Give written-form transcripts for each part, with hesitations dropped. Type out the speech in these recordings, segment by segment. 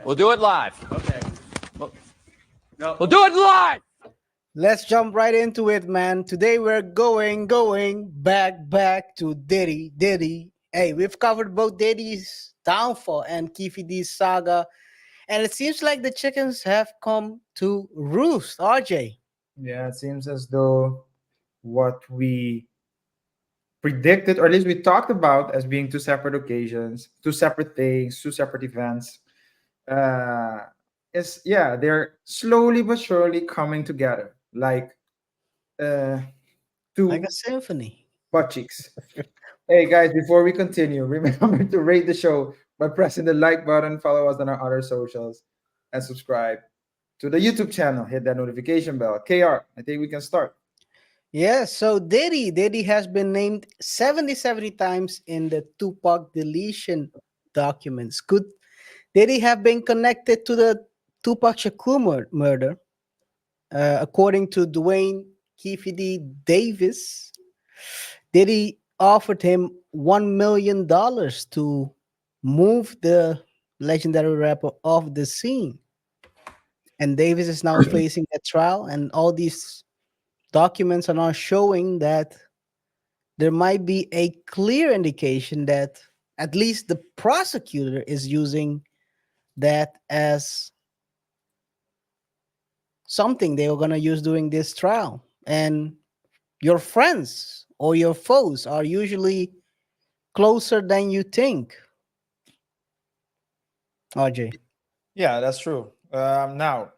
We'll do it live. Okay. No. We'll do it live. Let's jump right into it, man. Today we're going back to Diddy. Hey, we've covered both Diddy's downfall and Keefe D's saga, and it seems like the chickens have come to roost. RJ. Yeah, it seems as though what we predicted, or at least we talked about as being two separate occasions, two separate things, two separate events, uh, they're slowly but surely coming together, like uh, Like two a symphony. butt cheeks. Hey guys, before we continue, remember to rate the show by pressing the like button, follow us on our other socials, and subscribe to the YouTube channel. Hit that notification bell. KR, I think we can start. Yeah, so Diddy has been named 70 times in the Tupac deletion documents. Could Diddy have been connected to the Tupac Shakur murder? According to Dwayne Keefe Davis, Diddy offered him $1 million to move the legendary rapper off the scene. And Davis is now facing a trial, and all these documents are now showing that there might be a clear indication that at least the prosecutor is using that as something they were going to use during this trial. And your friends or your foes are usually closer than you think. RJ. Yeah, that's true. Now,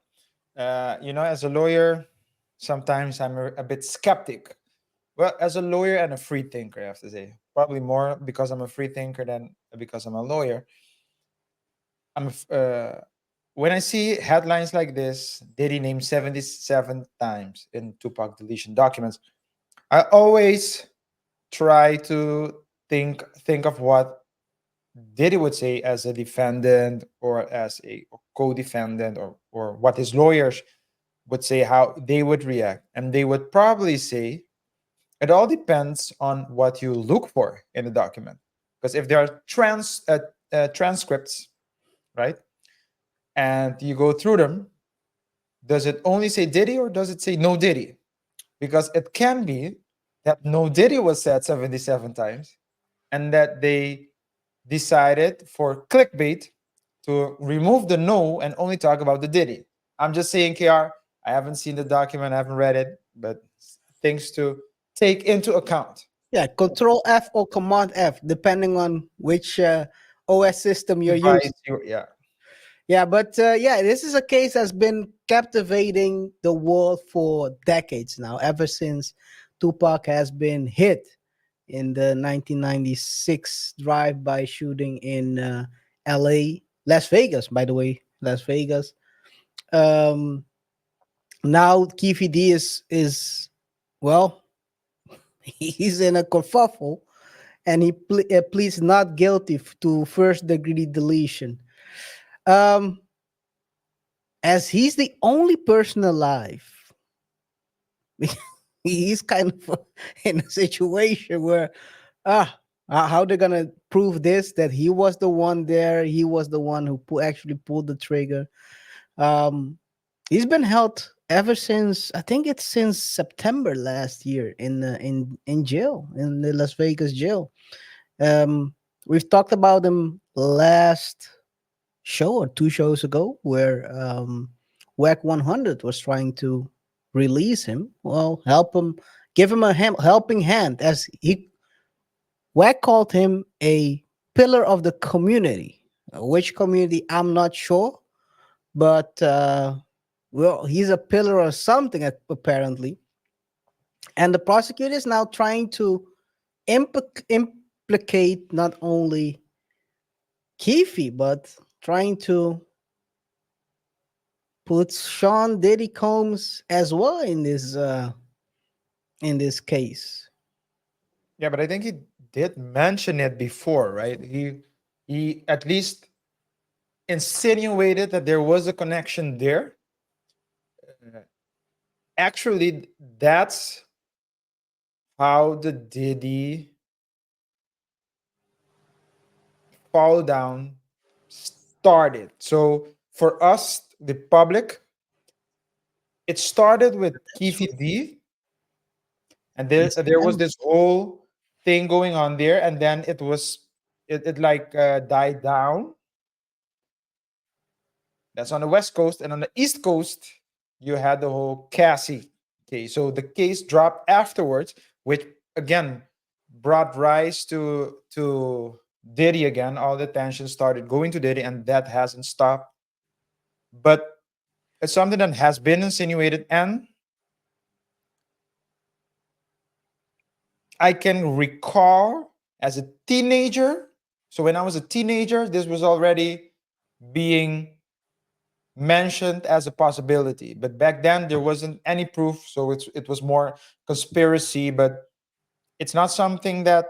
as a lawyer, sometimes I'm a bit skeptic. Well, as a lawyer and a free thinker, I have to say, probably more because I'm a free thinker than because I'm a lawyer. When I see headlines like this, Diddy named 77 times in Tupac deletion documents, I always try to think of what Diddy would say as a defendant or as a co-defendant, or what his lawyers would say, how they would react. And they would probably say, it all depends on what you look for in the document. Because if there are transcripts, right, and you go through them, does it only say Diddy or does it say no Diddy? Because it can be that no Diddy was said 77 times and that they decided for clickbait to remove the no and only talk about the Diddy. I'm just saying, KR, I haven't seen the document, I haven't read it, but things to take into account. Yeah, Control F or Command F, depending on which OS system you're using. Yeah. Yeah, but this is a case that's been captivating the world for decades now, ever since Tupac has been hit in the 1996 drive-by shooting in LA, Las Vegas, by the way, Las Vegas. Now Keefe D is well, he's in a kerfuffle, and he pleads not guilty to first-degree deletion. As he's the only person alive, he's kind of in a situation where how they're gonna prove this, that he was the one there, he was the one who actually pulled the trigger. He's been held ever since, I think it's since September last year, in jail, in the Las Vegas jail. We've talked about him last show or two shows ago, where WAC 100 was trying to release him. Well, help him, give him a helping hand, as WAC called him a pillar of the community. Which community, I'm not sure, but well, he's a pillar or something apparently. And the prosecutor is now trying to implicate not only Keefe, but trying to put Sean Diddy Combs as well in this case. Yeah, but I think he did mention it before, right? He at least insinuated that there was a connection there. Actually, that's how the Diddy fall down started. So for us, the public, it started with Keefe D, and Yes, there was ma'am. this whole thing going on there, and then it like died down. That's on the West Coast. And on the East Coast, you had the whole Cassie case. So the case dropped afterwards, which again brought rise to Diddy again. All the attention started going to Diddy, and that hasn't stopped. But it's something that has been insinuated, and I can recall as a teenager. So when I was a teenager, this was already being mentioned as a possibility, but back then there wasn't any proof, so it was more conspiracy. But it's not something that,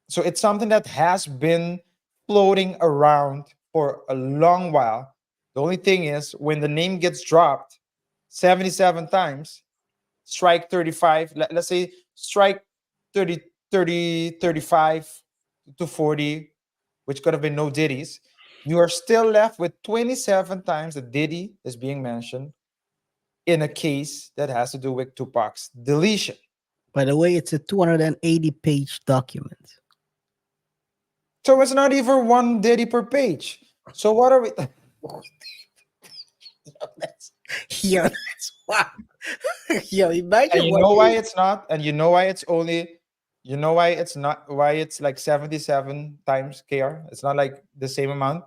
so it's something that has been floating around for a long while. The only thing is, when the name gets dropped 77 times, strike 35, let's say strike 30, 30, 35 to 40, which could have been no Diddy's, you are still left with 27 times that Diddy is being mentioned in a case that has to do with Tupac's deletion. By the way, it's a 280-page document. So it's not even one Diddy per page. So what are we? That's, yo, that's wow. Yo, And imagine you what know why they, it's not? And you know why it's only, you know why it's not, why it's like 77 times KR? It's not like the same amount,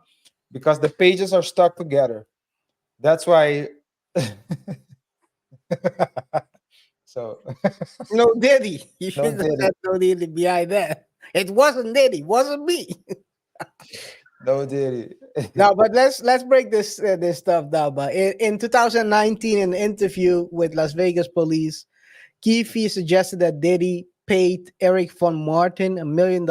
because the pages are stuck together. That's why. So no Diddy. You no should have Diddy, said no Diddy behind that. It wasn't Diddy, wasn't me. no Diddy. No, but let's break this stuff down. But in 2019, in an interview with Las Vegas police, Keefe suggested that Diddy paid Eric von Martin $1 million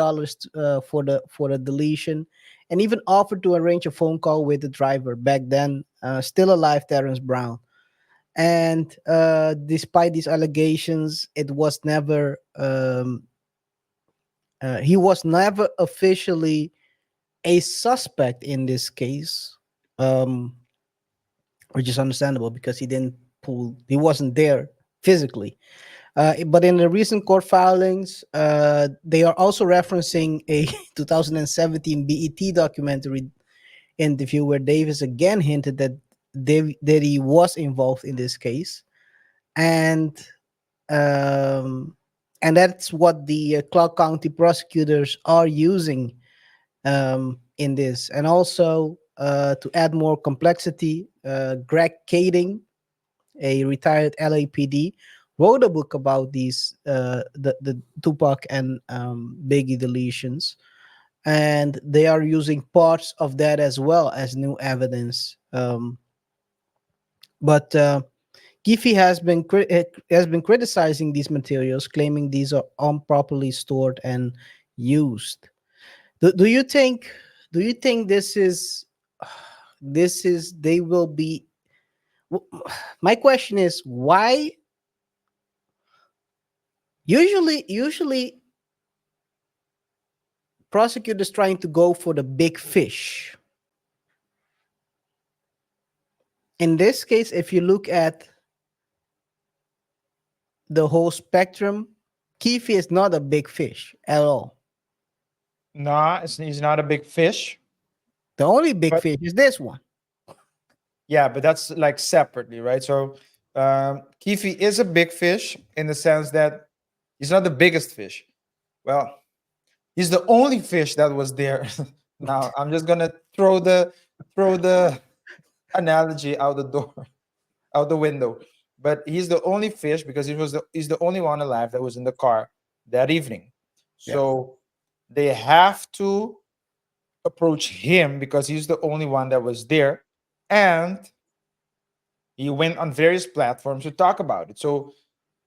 for the deletion, and even offered to arrange a phone call with the driver, back then still alive, Terrence Brown. And despite these allegations, it was never he was never officially a suspect in this case, um, which is understandable because he wasn't there physically. But in the recent court filings, they are also referencing a 2017 BET documentary interview where Davis again hinted that he was involved in this case, and um, and that's what the Clark County prosecutors are using in this. And also, to add more complexity, Greg Kading, a retired LAPD, wrote a book about these the Tupac and Biggie deletions, and they are using parts of that as well as new evidence. But Giffey has been criticizing these materials, claiming these are improperly stored and used. Do you think this is they will be w- my question is, why usually prosecutors trying to go for the big fish? In this case, if you look at the whole spectrum, Keefe is not a big fish at all. Nah, he's not a big fish. The only big But fish is this one. yeah, but that's like separately, right? So Keefe is a big fish in the sense that he's not the biggest fish. Well, he's the only fish that was there. Now I'm just gonna throw the analogy out the door, out the window. But he's the only fish because he's the only one alive that was in the car that evening. Yeah. So they have to approach him because he's the only one that was there, and he went on various platforms to talk about it. So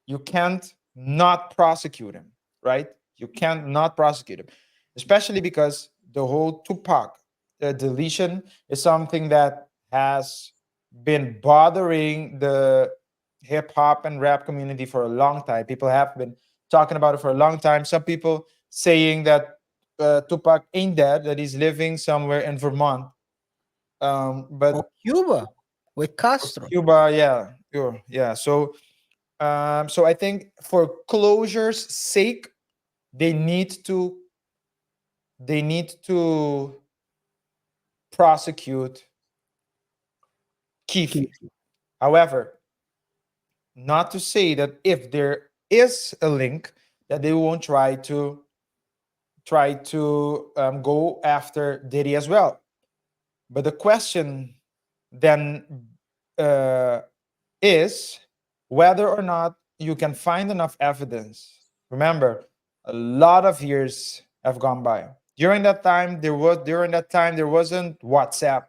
you can't not prosecute him, right? You can't not prosecute him, especially because the whole Tupac deletion is something that has been bothering the hip hop and rap community for a long time. People have been talking about it for a long time. Some people saying that Tupac ain't dead, that he's living somewhere in Vermont. But Or Cuba with Castro. Cuba, yeah, sure, yeah. So I think for closure's sake, they need to they need to prosecute Keefe. Keefe. However, not to say that if there is a link, that they won't try to go after Diddy as well. But the question then uh, is whether or not you can find enough evidence. Remember, a lot of years have gone by. During that time there wasn't WhatsApp,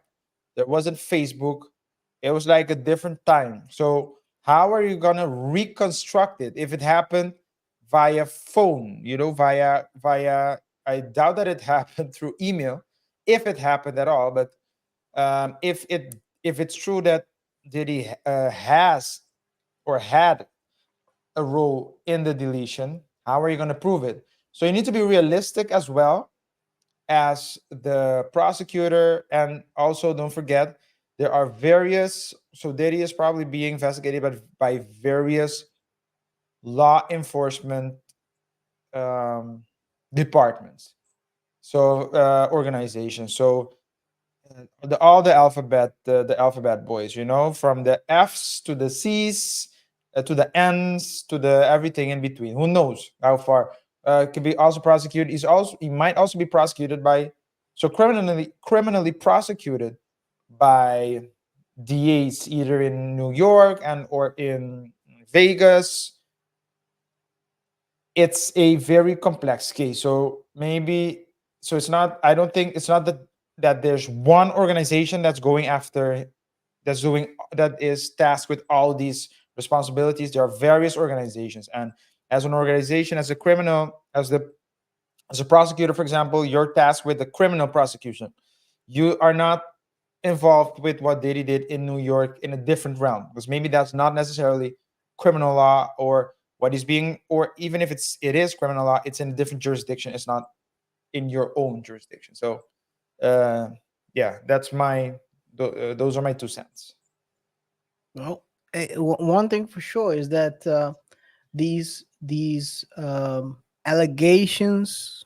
there wasn't Facebook. It was like a different time. So how are you gonna reconstruct it if it happened via phone? Via. I doubt that it happened through email, if it happened at all. But if it's true that Diddy has or had a role in the deletion, how are you going to prove it? So you need to be realistic as well as the prosecutor, and also don't forget there are various. So Diddy is probably being investigated by various law enforcement um, departments, so organizations. So all the alphabet boys, from the F's to the C's, to the N's, to the everything in between. Who knows how far? Could be also prosecuted. He might also be prosecuted by, so criminally prosecuted by DAs either in New York and or in Vegas. It's a very complex case. So maybe, so it's not. I don't think it's not that there's one organization that is tasked with all these responsibilities. There are various organizations, and as an organization, as a criminal, as a prosecutor, for example, you're tasked with the criminal prosecution. You are not involved with what Diddy did in New York in a different realm, because maybe that's not necessarily criminal law, or what is being, or even if it is criminal law, it's in a different jurisdiction. It's not in your own jurisdiction. So, uh, yeah, those are my 2 cents. Well, one thing for sure is that these allegations,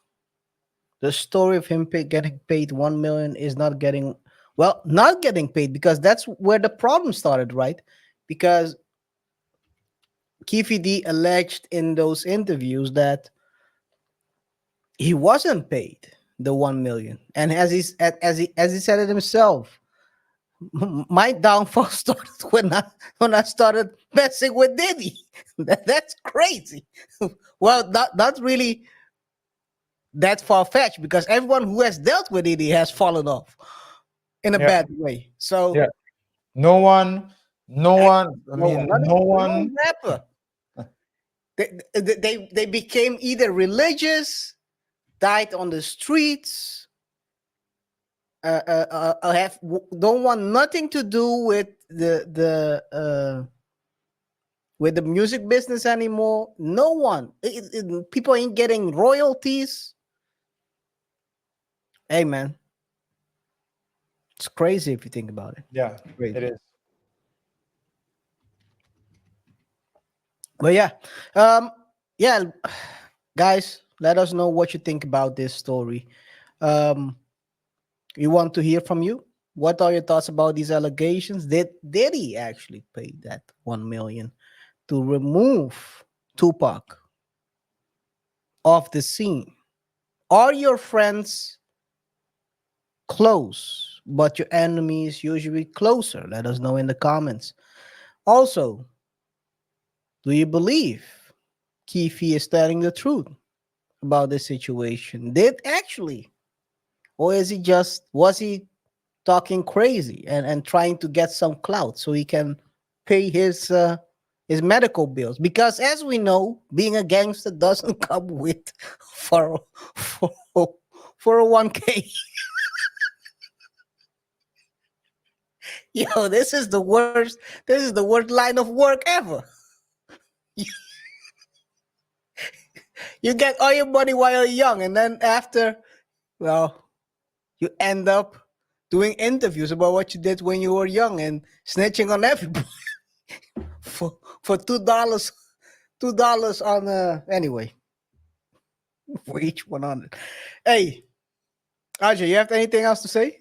the story of him getting paid 1 million is not getting paid, because that's where the problem started, right? Because Keefe D alleged in those interviews that he wasn't paid the 1 million, and as he said it himself, my downfall started when I started messing with Diddy. That's crazy. Well, not really that far fetched, because everyone who has dealt with Diddy has fallen off in a Yeah, bad way. So yeah. No one, no I, one. I no one, mean, not no even one. one rapper. They became either religious, died on the streets, don't want nothing to do with the music business anymore. No one. People ain't getting royalties. Hey man, it's crazy if you think about it. Yeah, it Crazy. is. But yeah, guys, let us know what you think about this story. Um, we want to hear from you. What are your thoughts about these allegations? Did he actually pay that 1 million to remove Tupac off the scene? Are your friends close, but your enemies usually closer? Let us know in the comments. Also, do you believe Keefe is telling the truth about this situation? Did actually, or was he talking crazy and trying to get some clout so he can pay his medical bills? Because as we know, being a gangster doesn't come with for for a 1K. Yo, this is the worst. This is the worst line of work ever. You get all your money while you're young, and then after, well, you end up doing interviews about what you did when you were young and snitching on everybody for $2 on anyway for each 100. Hey, Ajay, you have anything else to say?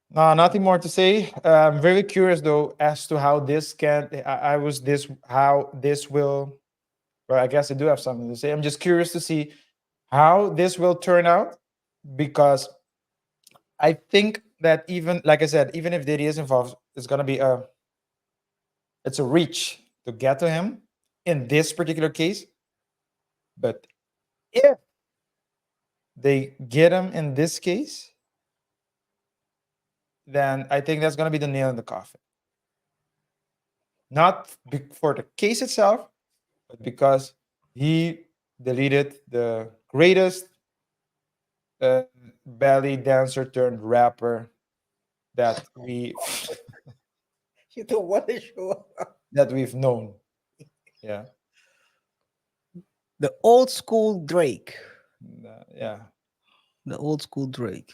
No, nothing more to say. I'm very curious though as to how this can. I was this how this will. Well, I guess I do have something to say. I'm just curious to see how this will turn out because I think that even like I said, even if Diddy is involved, it's gonna be it's a reach to get to him in this particular case. But if they get him in this case, then I think that's gonna be the nail in the coffin. Not for the case itself, but because he deleted the greatest belly dancer turned rapper that we You don't want to show up. that we've known. Yeah, The old school Drake. yeah. The old school Drake.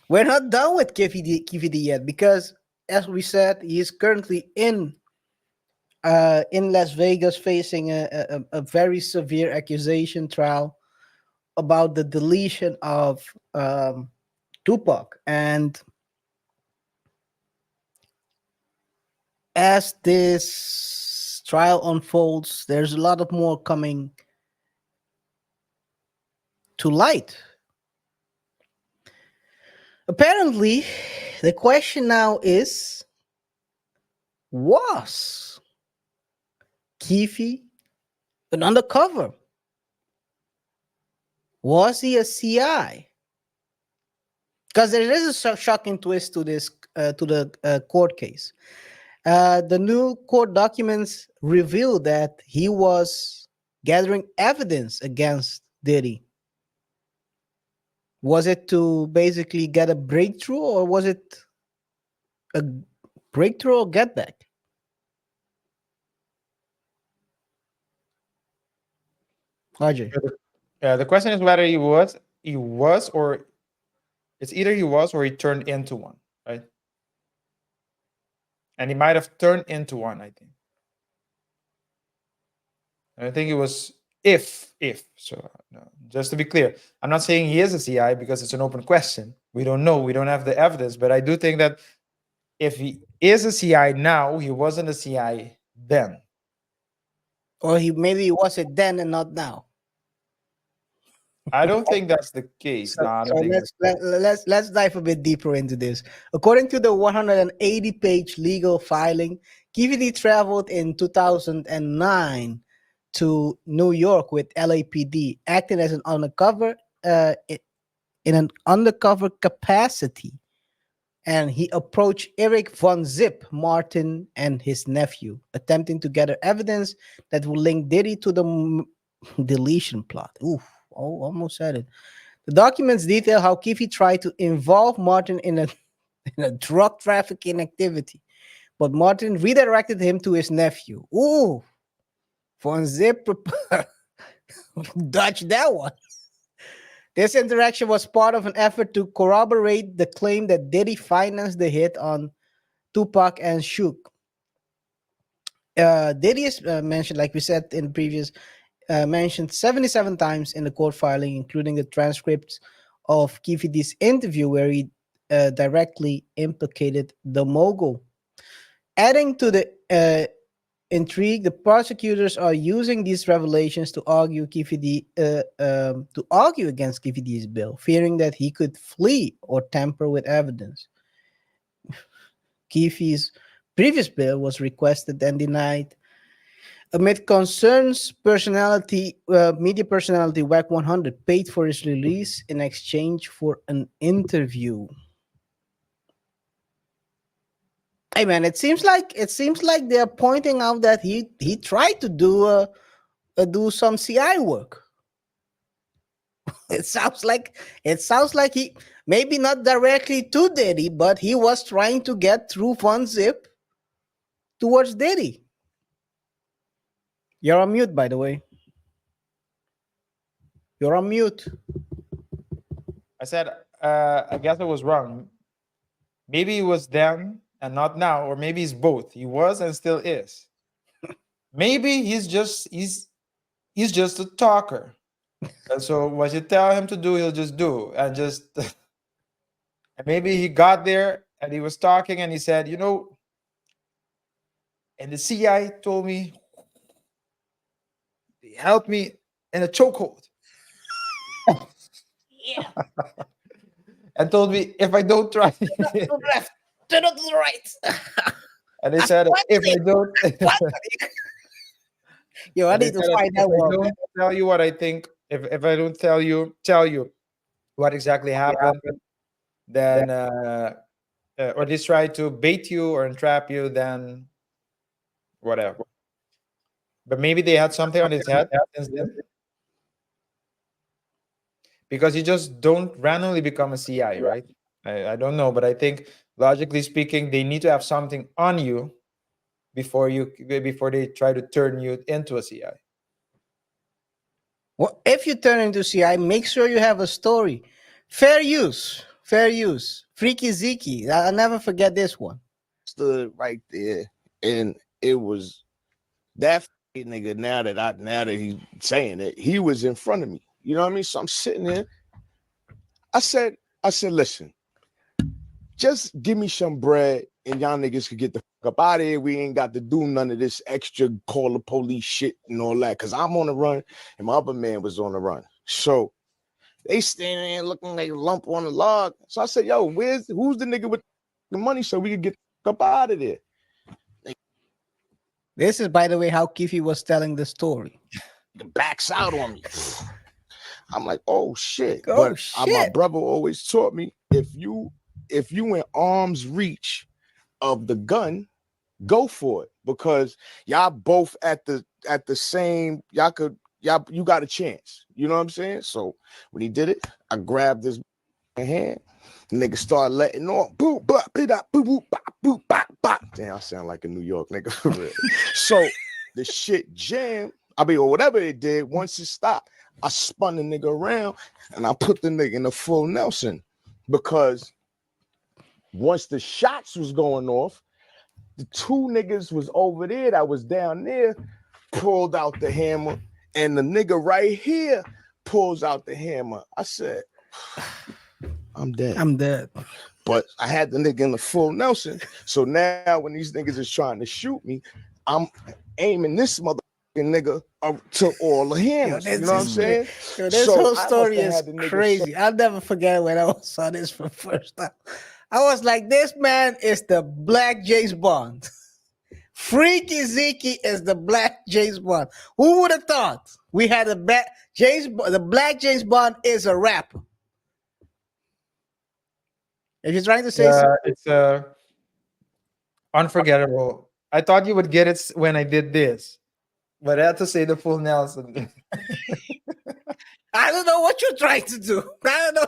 We're not done with Keefe yet because, as we said, he is currently in Las Vegas facing a very severe accusation trial about the deletion of Tupac. And as this trial unfolds, there's a lot of more coming to light. Apparently, the question now is, was Keefe an undercover? Was he a CI? Because there is a shocking twist to this to the court case. The new court documents reveal that he was gathering evidence against Diddy. Was it to basically get a breakthrough, or was it a breakthrough or get back? RJ. The question is whether he was, or it's either he was or he turned into one, right? And he might have turned into one, I think. And I think it was if. So no, just to be clear, I'm not saying he is a CI because it's an open question. We don't know. We don't have the evidence. But I do think that if he is a CI now, he wasn't a CI then. Or maybe was it then and not now. I don't think that's the case. So, No, I so don't think let's dive a bit deeper into this. According to the 180-page legal filing, Keefe traveled in 2009 to New York with LAPD, acting as an undercover in an undercover capacity, and he approached Eric von Zip Martin and his nephew, attempting to gather evidence that will link Diddy to the deletion plot. Oof, almost said it. The documents detail how Keefe tried to involve Martin in a drug trafficking activity, but Martin redirected him to his nephew. Ooh, von Zip dodged that one. This interaction was part of an effort to corroborate the claim that Diddy financed the hit on Tupac and Shook. Diddy is mentioned, like we said in previous, mentioned 77 times in the court filing, including the transcripts of Keefe's interview where he directly implicated the mogul. Adding to the intrigue, the prosecutors are using these revelations to argue against Keefe's bill, fearing that he could flee or tamper with evidence. Keefe's previous bill was requested and denied amid concerns. Media personality WAC 100 paid for his release in exchange for an interview. Hey man, it seems like they're pointing out that he tried to do some CI work. It sounds like he, maybe not directly to Diddy, but he was trying to get through Von Zip towards Diddy. You're on mute, by the way. You're on mute. I said I guess I was wrong. Maybe it was then and not now, or maybe it's both. He was and still is. Maybe he's just a talker. And so what you tell him to do, he'll just do. And just and maybe he got there and he was talking and he said, and the CI told me, he held me in a chokehold. Yeah. And told me if I don't try. To the left, turn to the right. And they said if I don't Yo, I and they need to said find if that I one. don't tell you what I think, if I don't tell you what exactly happened, then or they try to bait you or entrap you, then whatever. But maybe they had something on his head since then, because you just don't randomly become a CI, right? I don't know, but I think logically speaking, they need to have something on you before they try to turn you into a CI. Well, if you turn into CI, make sure you have a story. Fair use. Fair use. Freaky Zeke. I'll never forget this one. Stood right there, and it was that nigga. Now that he's saying it, he was in front of me. You know what I mean? So I'm sitting there. I said, listen, just give me some bread, and y'all niggas could get the fuck up out of here. We ain't got to do none of this extra call the police shit and all that. Cause I'm on the run, and my other man was on the run. So they standing there looking like a lump on a log. So I said, yo, who's the nigga with the money so we could get the fuck up out of there? This is, by the way, how Keefe was telling the story. Backs out on me. I'm like, oh shit. Oh, But shit. my brother always taught me, if you in arm's reach of the gun, go for it, because y'all both at the same, you got a chance. You know what I'm saying? So when he did it, I grabbed his hand. Nigga started letting off. Boop, bop, bop, boop, boop, bop, boop, bop, bop. Damn, I sound like a New York nigga for real. So the shit jammed. Or whatever it did, once it stopped, I spun the nigga around and I put the nigga in a full Nelson, because once the shots was going off, the two niggas was over there that was down there, pulled out the hammer, and the nigga right here pulls out the hammer. I said, I'm dead. I'm dead. But I had the nigga in the full Nelson. So now when these niggas is trying to shoot me, I'm aiming this motherfucking nigga to all the hammers. Yo, you know what I'm saying? Yo, this So whole I must story have is had the nigga crazy. I'll never forget when I saw this for the first time. I was like, this man is the black James Bond. Freaky Zeke is the black James Bond. Who would have thought we had the black James Bond is a rapper? If you're trying to say something, It's unforgettable. I thought you would get it when I did this, but I had to say the full Nelson. I don't know what you're trying to do. I don't know.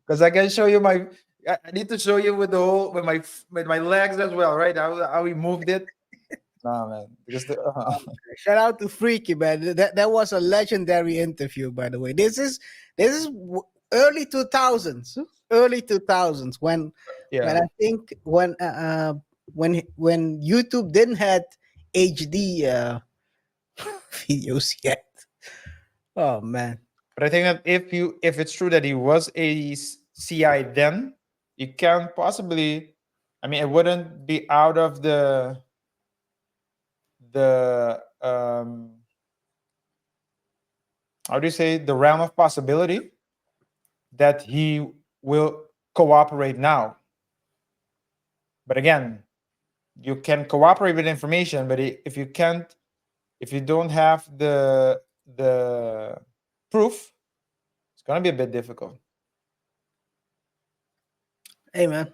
Because I can show you I need to show you with my legs as well, right? How we moved it. Nah, man. Because Shout out to Freaky, man. That was a legendary interview, by the way. This is early 2000s. Early 2000s when I think when YouTube didn't had HD videos yet. Oh man. But I think that if it's true that he was a CI then, you can't possibly. I mean, it wouldn't be out of the how do you say, the realm of possibility that he will cooperate now. But again, you can cooperate with information, but if you don't have the proof, it's gonna be a bit difficult. Hey man.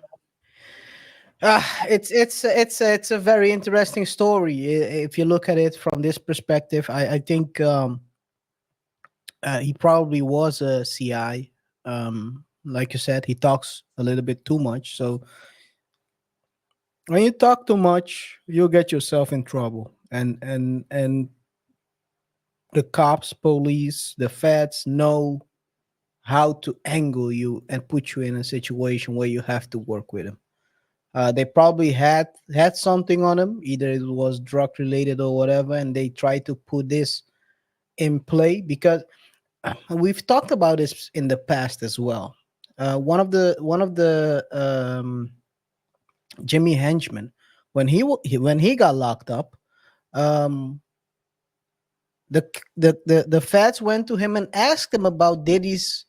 It's a very interesting story if you look at it from this perspective. I think he probably was a CI. Like you said, he talks a little bit too much. So when you talk too much, you'll get yourself in trouble. And the cops, police, the feds know how to angle you and put you in a situation where you have to work with him. They probably had something on him, either it was drug related or whatever, and they tried to put this in play because we've talked about this in the past as well. One of the Jimmy Henchman, when he got locked up, um, the feds went to him and asked him about Diddy's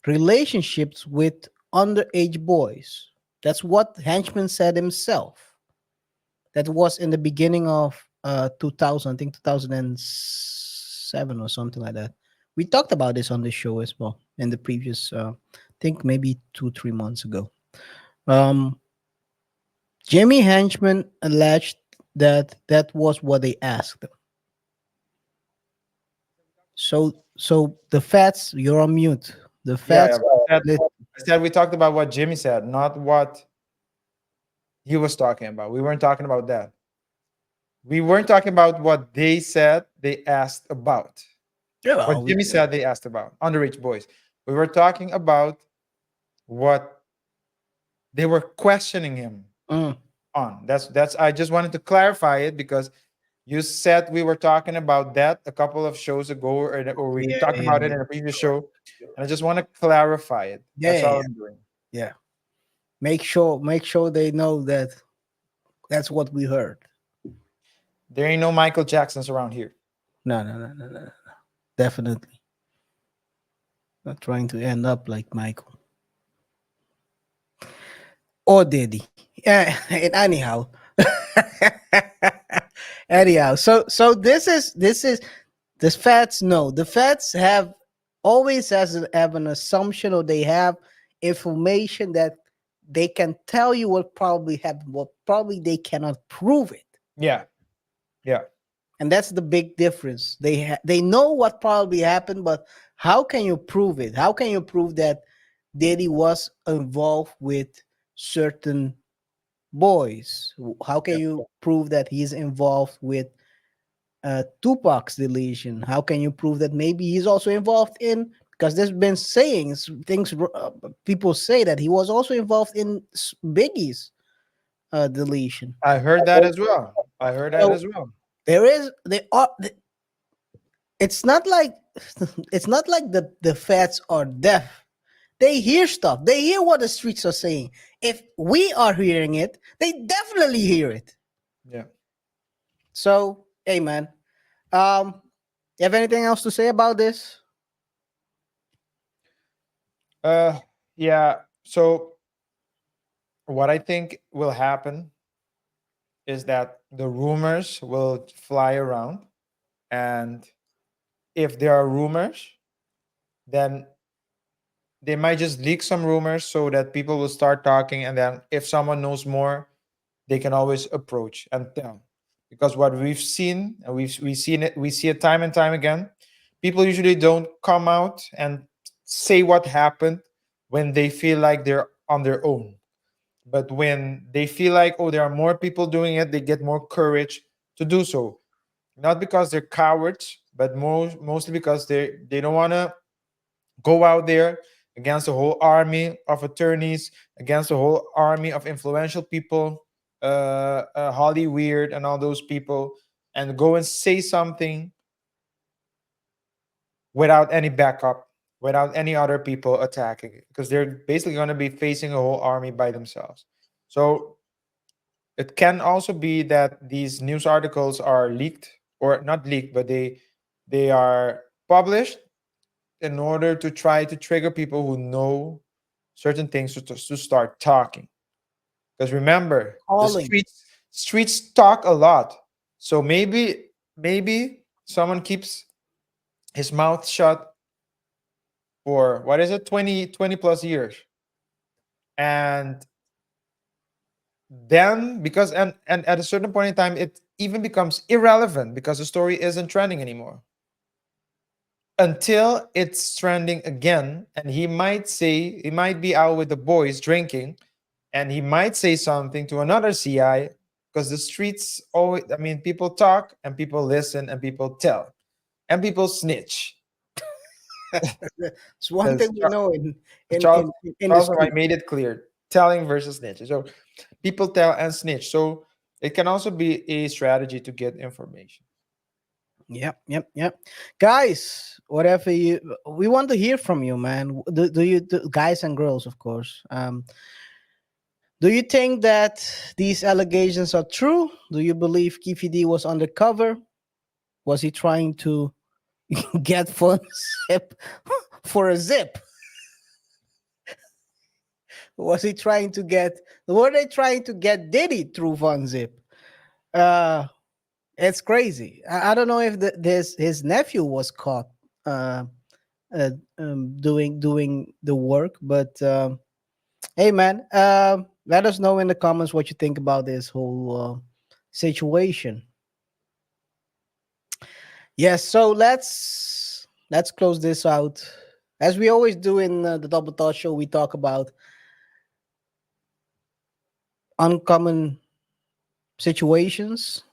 relationships with underage boys. That's what Henchman said himself. That was in the beginning of 2000, I think 2007 or something like that. We talked about this on the show as well in the previous, I think maybe 2-3 months ago. Um, Jimmy Henchman alleged that that was what they asked him. So the fats, you're on mute. The Yeah, fats, I said we talked about what Jimmy said, not what he was talking about. We weren't talking about that. We weren't talking about what they said they asked about. yeah, What Jimmy said they asked about underage boys. We were talking about what they were questioning him mm, on. That's I just wanted to clarify it because you said we were talking about that a couple of shows ago, or we yeah, talked yeah, about it yeah, in a previous show, and I just want to clarify it. yeah, That's yeah, all yeah. I'm doing. Yeah. Make sure they know that that's what we heard. There ain't no Michael Jacksons around here. No, no, no, no, no, no. Definitely not trying to end up like Michael or Diddy. Yeah, and anyhow, anyhow. So this is the feds. No, the feds have always have an assumption, or they have information that they can tell you what probably happened, but probably they cannot prove it. Yeah, yeah, And that's the big difference. They know what probably happened, but how can you prove it? How can you prove that Diddy was involved with certain boys? How can yeah. you prove that he's involved with Tupac's deletion? How can you prove that maybe he's also involved in? Because there's been sayings, things people say that he was also involved in Biggie's deletion. I heard that as well. I heard that So as well. there are. It's not like it's not like the feds are deaf. They hear stuff. They hear what the streets are saying. If we are hearing it, they definitely hear it. Yeah. So, hey man, you have anything else to say about this? Uh, yeah. So what I think will happen is that the rumors will fly around, and if there are rumors, then they might just leak some rumors so that people will start talking, and then if someone knows more, they can always approach and tell. Because what we've seen, and we see it time and time again, people usually don't come out and say what happened when they feel like they're on their own. But when they feel like, oh, there are more people doing it, they get more courage to do so. Not because they're cowards, but mostly because they don't want to go out there against a whole army of attorneys, against a whole army of influential people, Holly Weird and all those people, and go and say something without any backup, without any other people attacking it, because they're basically going to be facing a whole army by themselves. So it can also be that these news articles are leaked, or not leaked, but they are published in order to try to trigger people who know certain things to start talking. Because remember, the Calling. streets talk a lot. So maybe someone keeps his mouth shut for what is it, 20 plus years. And then because and at a certain point in time it even becomes irrelevant because the story isn't trending anymore, until it's trending again, and he might be out with the boys drinking, and he might say something to another CI, because the streets always, I mean, people talk and people listen and people tell and people snitch. It's one thing Because we know in Charles in in the Charles I street. made it clear: telling versus snitch. So people tell and snitch. So it can also be a strategy to get information. Yep. Guys, whatever you, we want to hear from you, man. Guys and girls, of course. Do you think that these allegations are true? Do you believe Keefe D was undercover? Was he trying to get for zip for a zip? Was he trying to get? Were they trying to get Diddy through Von Zip? Uh, it's crazy. I don't know if this his nephew was caught uh, doing the work, but hey, man, let us know in the comments what you think about this whole situation. Yes, so let's close this out. As we always do in the Double Thought Show, we talk about uncommon situations,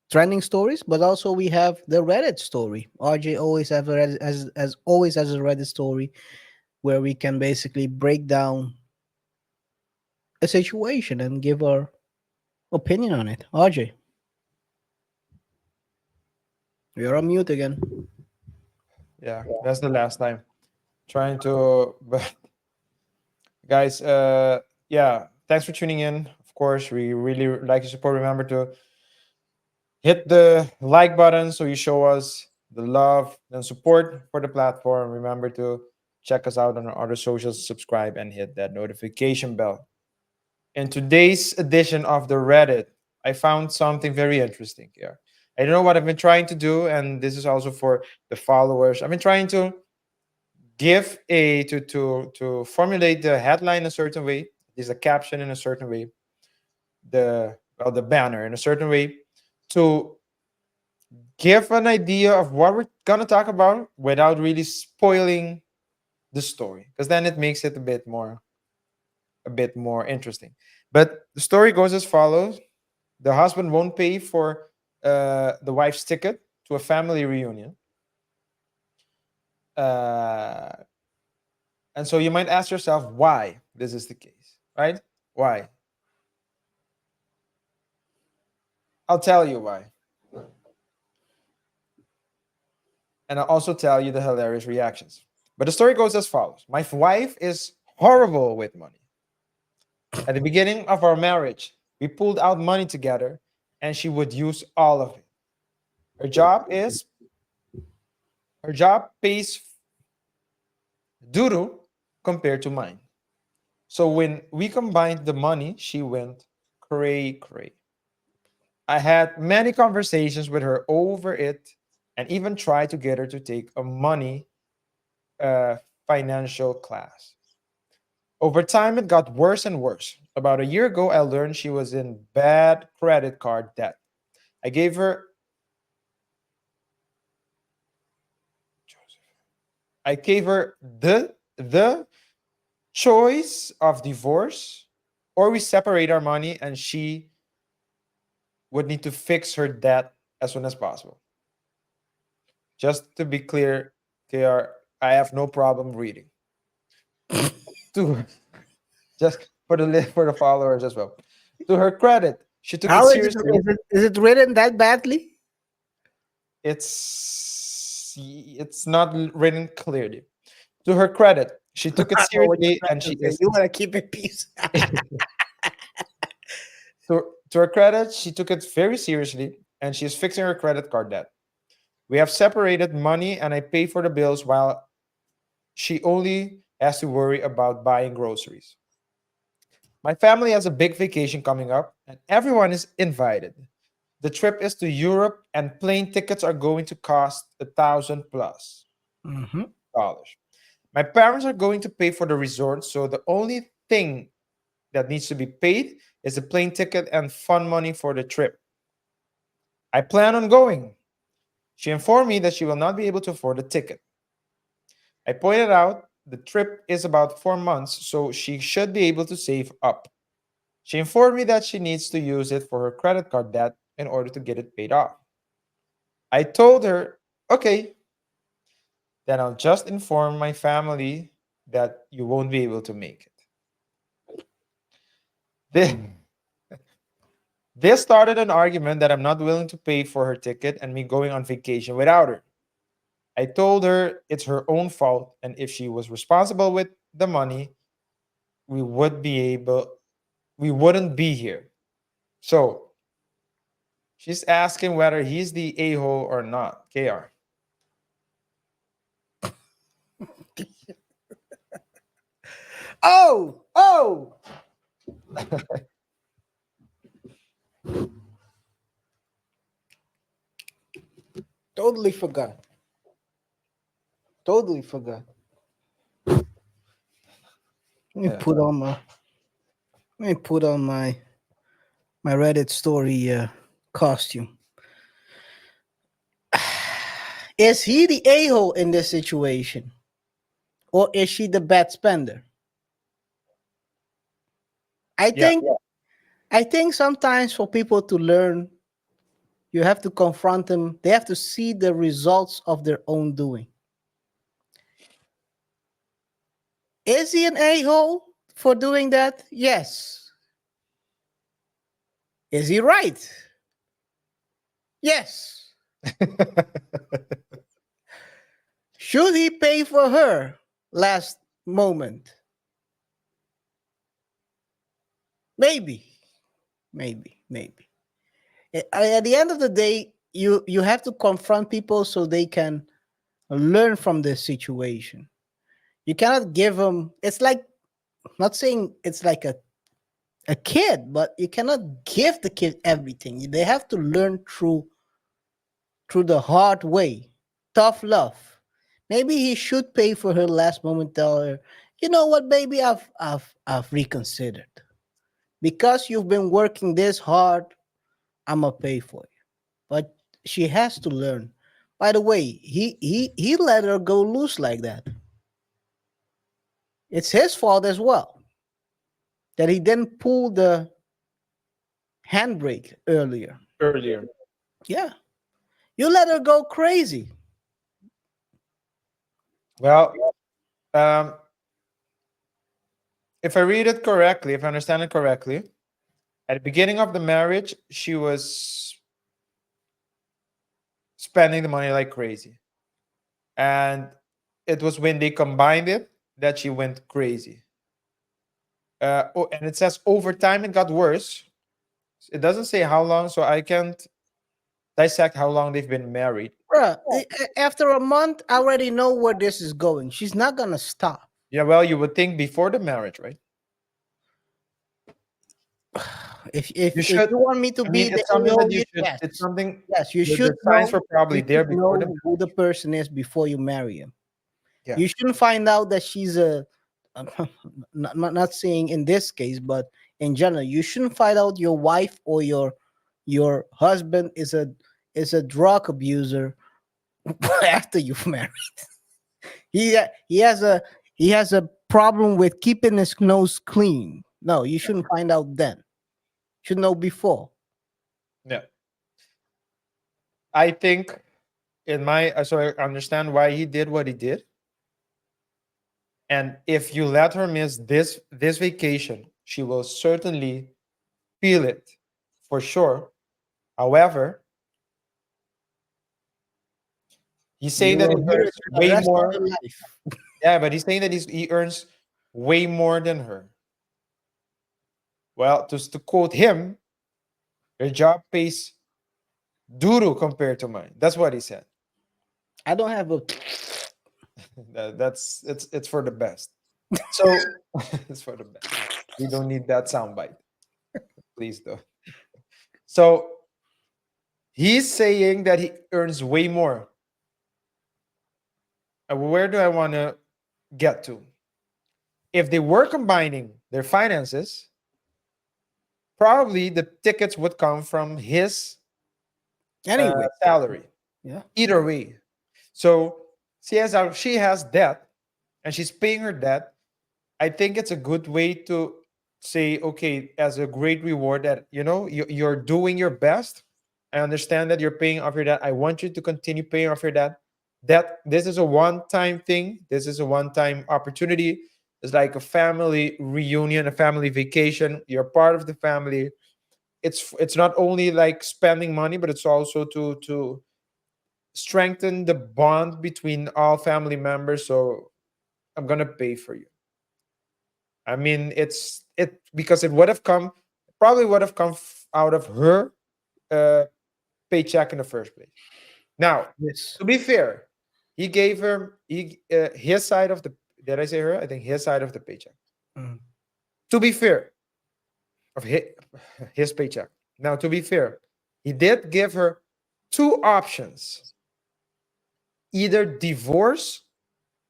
trending stories, but also we have the Reddit story. RJ always have a Reddit, as always has a Reddit story where we can basically break down a situation and give our opinion on it. RJ, you're on mute again. Yeah, that's the last time. Trying to, but guys, yeah, thanks for tuning in. Of course, we really like your support. Remember to hit the like button so you show us the love and support for the platform. Remember to check us out on our other socials, subscribe, and hit that notification bell. In today's edition of the Reddit, I found something very interesting here. I don't know what I've been trying to do, and this is also for the followers. I've been trying to give a to formulate the headline a certain way, there's a caption in a certain way, the banner in a certain way, to give an idea of what we're gonna talk about without really spoiling the story, because then it makes it a bit more interesting. But the story goes as follows: the husband won't pay for the wife's ticket to a family reunion. Uh, and so you might ask yourself why this is the case, right? Why? I'll tell you why. And I'll also tell you the hilarious reactions. But the story goes as follows: my wife is horrible with money. At the beginning of our marriage, we pulled out money together and she would use all of it. Her job is her job pays doo compared to mine. So when we combined the money, she went cray cray. I had many conversations with her over it and even tried to get her to take a money uh, financial class. Over time, it got worse and worse. About a year ago, I learned she was in bad credit card debt. I gave her I gave her the choice of divorce, or we separate our money and she would need to fix her debt as soon as possible. Just to be clear, KR, I have no problem reading. To just for for the followers as well. To her credit, she took it How is it? seriously. Is it written that badly? It's not written clearly. To her credit, she took it I know what you're seriously and trying she to say. is You want to keep it peace. to her credit, she took it very seriously and she is fixing her credit card debt. We have separated money and I pay for the bills while she only has to worry about buying groceries. My family has a big vacation coming up and everyone is invited. The trip is to Europe and plane tickets are going to cost 1,000 plus Mhm. dollars. My parents are going to pay for the resort, so the only thing that needs to be paid is the plane ticket and fund money for the trip. I plan on going. She informed me that she will not be able to afford the ticket. I pointed out the trip is about 4 months, so she should be able to save up. She informed me that she needs to use it for her credit card debt in order to get it paid off. I told her, okay, then I'll just inform my family that you won't be able to make it. This, this started an argument that I'm not willing to pay for her ticket and me going on vacation without her. I told her it's her own fault, and if she was responsible with the money, we would be able we wouldn't be here. So she's asking whether he's the a-hole or not. KR. Oh, totally forgot. Totally forgot. Let me Yeah. put on my let me put on my Reddit story costume. Is he the a-hole in this situation? Or is she the bad spender? I Yeah. think I think sometimes for people to learn, you have to confront them. They have to see the results of their own doing. Is he an a-hole for doing that? Yes. Is he right? Yes. Should he pay for her last moment? Maybe. Maybe. At the end of the day, you have to confront people so they can learn from this situation. You cannot give them, it's like, not saying it's like a kid, but you cannot give the kid everything. They have to learn through the hard way. Tough love. Maybe he should pay for her last moment, tell her, you know what, baby, I've reconsidered. Because you've been working this hard, I'ma pay for you. But she has to learn. By the way, he let her go loose like that. It's his fault as well that he didn't pull the handbrake earlier. Earlier. Yeah. You let her go crazy. Well, um, if I read it correctly, if I understand it correctly, at the beginning of the marriage, she was spending the money like crazy. And it was when they combined it that she went crazy. And it says over time it got worse. It doesn't say how long, so I can't dissect how long they've been married. Bruh, after a month, I already know where this is going. She's not gonna stop. Yeah, well, you would think before the marriage, right? You If should. you want me to I mean, be the it's something that AO, you should. yes, It's something. yes, you The should signs know. were probably You there should know before the. who the person is before you marry him. Yeah. You shouldn't find out that she's a. I'm not saying in this case, but in general, you shouldn't find out your wife or your husband is a drug abuser after you've married. He has a problem with keeping his nose clean. No, you shouldn't find out then. Should know before. Yeah. I think in my so I understand why he did what he did. And if you let her miss this vacation, she will certainly feel it for sure. However, he's saying You that he will hear earns it for the way rest of more. your life. Yeah, but he's saying that he earns way more than her. Well, to quote him, your job pays duro compared to mine. That's what he said. I don't have a. That's it's for the best. So it's for the best. We don't need that soundbite. Please do. So he's saying that he earns way more. Where do I want to get to? If they were combining their finances, probably the tickets would come from his Anyway, salary. yeah. Either way. So she has debt and she's paying her debt. I think it's a good way to say, okay, as a great reward that you're doing your best. I understand that you're paying off your debt. I want you to continue paying off your debt. that this is a one-time thing. This is a one-time opportunity. It's like a family reunion, a family vacation. You're part of the family. It's not only like spending money, but it's also to strengthen the bond between all family members. So I'm gonna pay for you. I mean, it because it would have come, probably would have come out of her uh, paycheck in the first place. Now, Yes. to be fair, he gave her his side of the. Did I say her? I think his side of the paycheck. Mm. To be fair, of his paycheck. Now, to be fair, he did give her two options: either divorce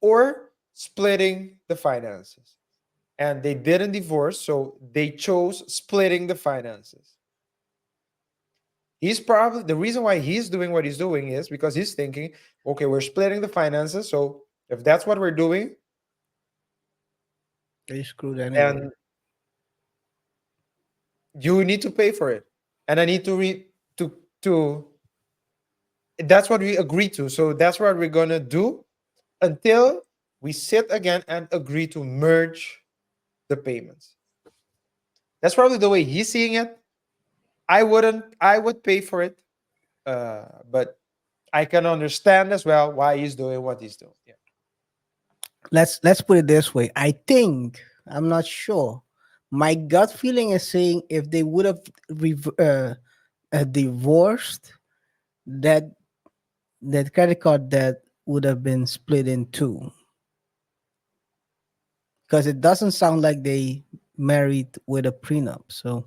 or splitting the finances. And they didn't divorce, so they chose splitting the finances. He's probably the reason why he's doing what he's doing is because he's thinking, okay, we're splitting the finances. So if that's what we're doing, They screwed anyway. then you need to pay for it. And I need to to that's what we agreed to. So that's what we're gonna do until we sit again and agree to merge the payments. That's probably the way he's seeing it. I wouldn't. I would pay for it, but I can understand as well why he's doing what he's doing. Yeah. Let's put it this way. I think I'm not sure. My gut feeling is saying if they would have divorced, that that credit card debt would have been split in two, because it doesn't sound like they married with a prenup. So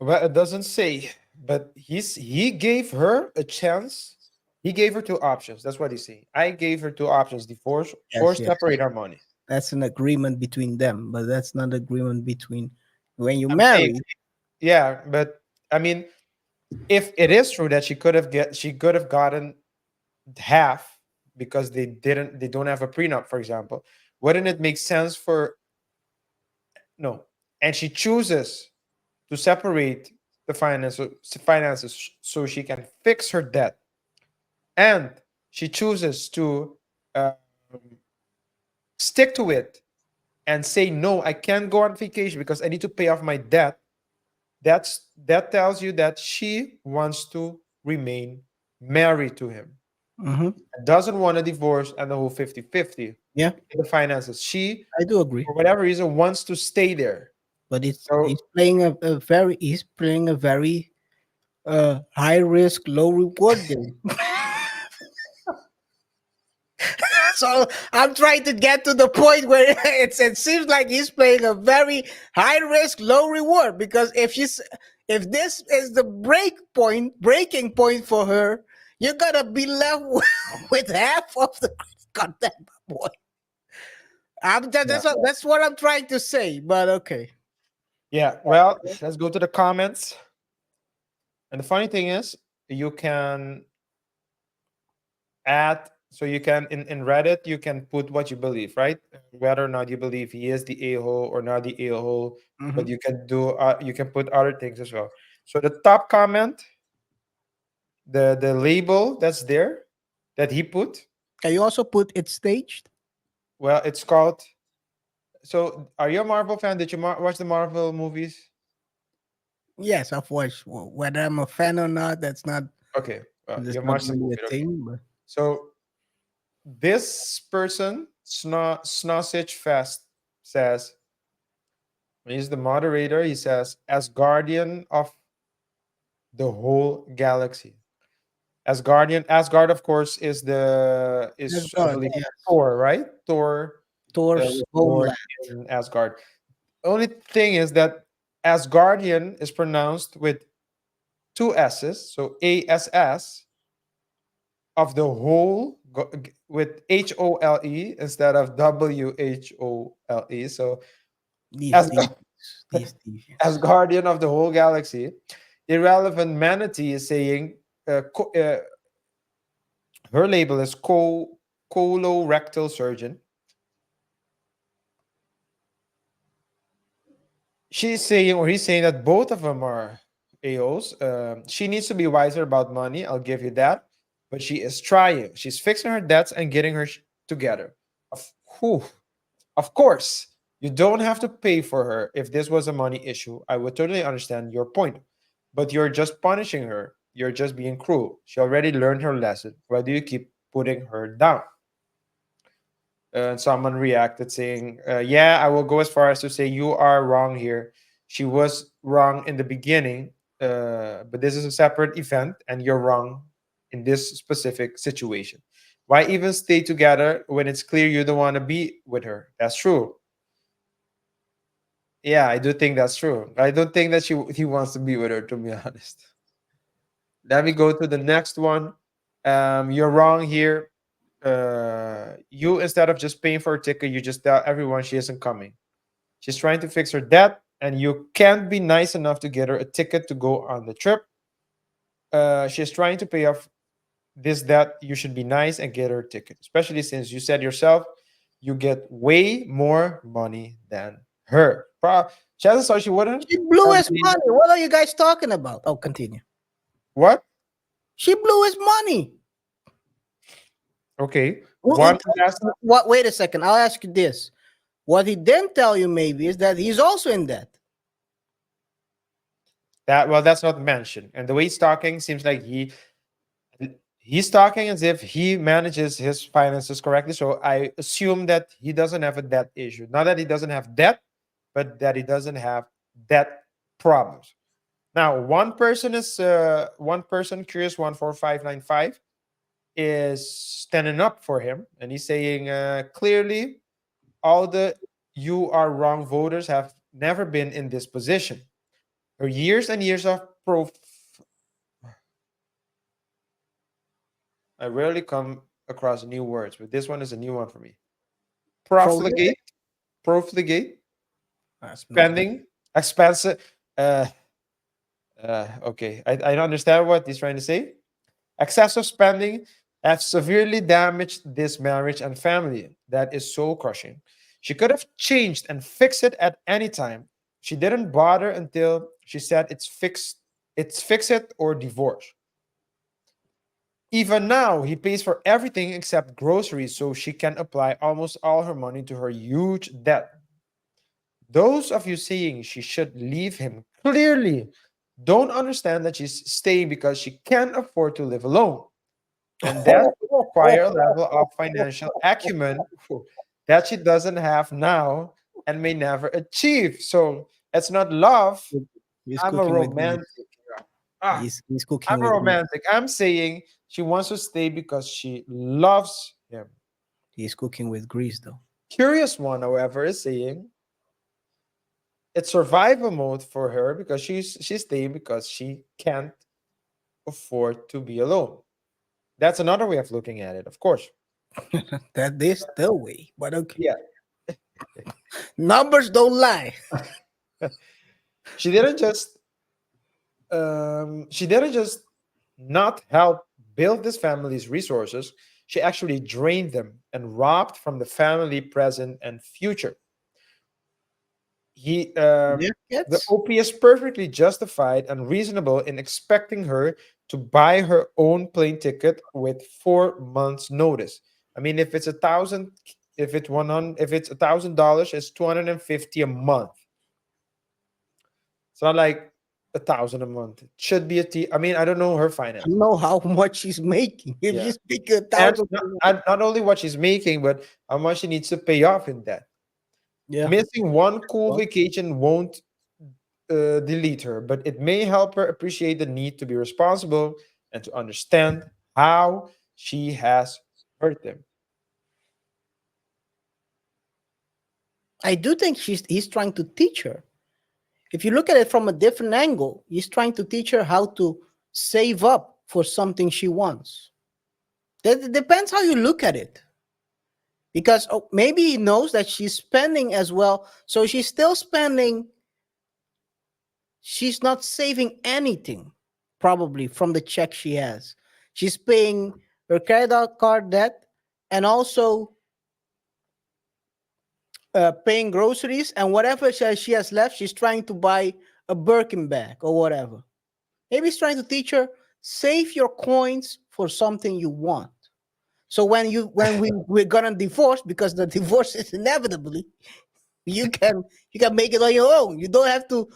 Well, it doesn't say, but he gave her a chance. He gave her two options. That's what he's saying. I gave her two options: divorce or yes, yes, separate our money. that's an agreement between them, but that's not agreement between when you I'm saying, marry. yeah, but I mean, if it is true that she could have gotten half because they don't have a prenup, for example, wouldn't it make sense for no? And she chooses to separate the finances so she can fix her debt, and she chooses to uh, stick to it and say no, I can't go on vacation because I need to pay off my debt. That tells you that she wants to remain married to him, Hmm. doesn't want a divorce and the whole 50-50 Yeah, in the finances. She, I do agree. for whatever reason, wants to stay there. But So he's playing a very high risk, low reward game. So I'm trying to get to the point where it seems like he's playing a very high risk, low reward. Because if this is the breaking point for her, you're gonna be left with half of the content, boy. yeah, That's what I'm trying to say. But okay. yeah. Well, let's go to the comments. And the funny thing is, you can add, so you can in Reddit you can put what you believe, right? Whether or not you believe he is the a-hole or not the a-hole, but Mhm. you can put other things as well. So the top comment, the label that's there that he put, Can you also put it staged? well, it's called. So are you a Marvel fan? Did you watch the Marvel movies? Yes, I've watched. Whether I'm a fan or not, Okay, well, that's you not watched the really movie. a Okay, thing. But so this person Snossage Fest says, he's the moderator. He says, as guardian of the whole galaxy. Asgard, of course, that's is I God. believe Yeah, Thor, right? Thor Thor's was born homeland. in Asgard. Only thing is that Asgardian is pronounced with two S's, so ASS of the whole with HOLE instead of WHOLE. So These as deviants. These as deviants. guardian of the whole galaxy, irrelevant manatee is saying her label is colorectal surgeon. She's saying, or he's saying, that both of them are AOs. She needs to be wiser about money. I'll give you that. but she is trying. She's fixing her debts and getting her together. Of, whew. Of course, you don't have to pay for her if this was a money issue. I would totally understand your point, but you're just punishing her. You're just being cruel. She already learned her lesson. Why do you keep putting her down? And someone reacted saying, yeah, I will go as far as to say you are wrong here. She was wrong in the beginning, but this is a separate event and you're wrong in this specific situation. Why even stay together when it's clear you don't want to be with her? That's true. Yeah, I do think that's true. I don't think that he wants to be with her, to be honest. Let me go to the next one. You're wrong here. You, instead of just paying for a ticket, you just tell everyone she isn't coming. She's trying to fix her debt, and you can't be nice enough to get her a ticket to go on the trip. She's trying to pay off this debt. You should be nice and get her a ticket, especially since you said yourself you get way more money than her. Chances are she wouldn't. She blew have his been- money. What are you guys talking about? Oh, continue. What? She blew his money. Okay. Well, One it- last. What? Wait a second. I'll ask you this. What he didn't tell you maybe is that he's also in debt. That's not mentioned. And the way he's talking seems like he's talking as if he manages his finances correctly. So I assume that he doesn't have a debt issue. Not that he doesn't have debt, but that he doesn't have debt problems. Now, one person, Curious 14595, is standing up for him, and he's saying clearly, all the "you are wrong" voters have never been in this position. Her years and years of I rarely come across new words, but this one is a new one for me. Profligate, profligate, That's not- spending, expensive. Okay, I don't understand what he's trying to say. Excessive spending have severely damaged this marriage and family. That is so crushing. She could have changed and fixed it at any time. She didn't bother until she said it's fixed. It's fix it or divorce. Even now, he pays for everything except groceries so she can apply almost all her money to her huge debt. Those of you saying she should leave him clearly don't understand that she's staying because she can't afford to live alone. And that would require a level of financial acumen that she doesn't have now and may never achieve. So it's not love. He's I'm a cooking with grease. romantic. Ah, He's cooking I'm a with grease. romantic. I'm saying she wants to stay because she loves him. He's cooking with grease, though. Curious one, however, is saying it's survival mode for her because she's staying because she can't afford to be alone. That's another way of looking at it, of course. That is the way. But okay. Yeah. Numbers don't lie. She didn't just not help build this family's resources. She actually drained them and robbed from the family present and future. The Yes. OP is perfectly justified and reasonable in expecting her to buy her own plane ticket with 4 months notice. I mean, if it's $1,000, it's 250 a month. It's not like 1,000 a month. It should be I mean, I don't know her I finances. know how much she's making. If Yeah. she's making And 1,000, not only what she's making, but how much she needs to pay off in that. yeah. Missing one cool Well- vacation won't delete her, but it may help her appreciate the need to be responsible and to understand how she has hurt them. I do think he's trying to teach her. If you look at it from a different angle, he's trying to teach her how to save up for something she wants. That depends how you look at it. Because maybe he knows that she's spending as well. So she's still spending. She's not saving anything, probably, from the check she has. She's paying her credit card debt and also paying groceries, and whatever she has left, she's trying to buy a Birkin bag or whatever. Maybe he's trying to teach her, save your coins for something you want. So we're gonna divorce, because the divorce is inevitably, you can make it on your own. You don't have to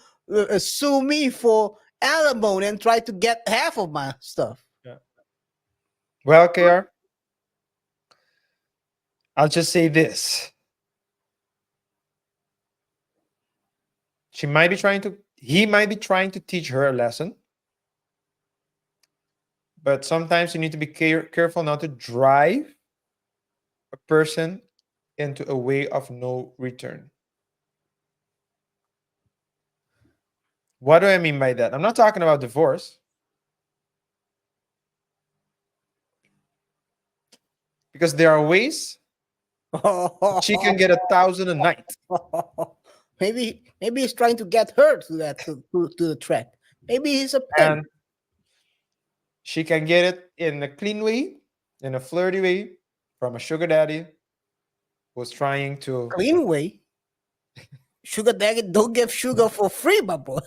sue me for alimony and try to get half of my stuff. Well, KR, I'll just say this. He might be trying to teach her a lesson. But sometimes you need to be careful not to drive a person into a way of no return. What do I mean by that? I'm not talking about divorce. Because there are ways she can get 1,000 a night. maybe he's trying to get her to the track. Maybe he's a pimp. And she can get it in a clean way, in a flirty way, from a sugar daddy who's trying to. Clean way. Sugar daddy don't give sugar for free, my boy.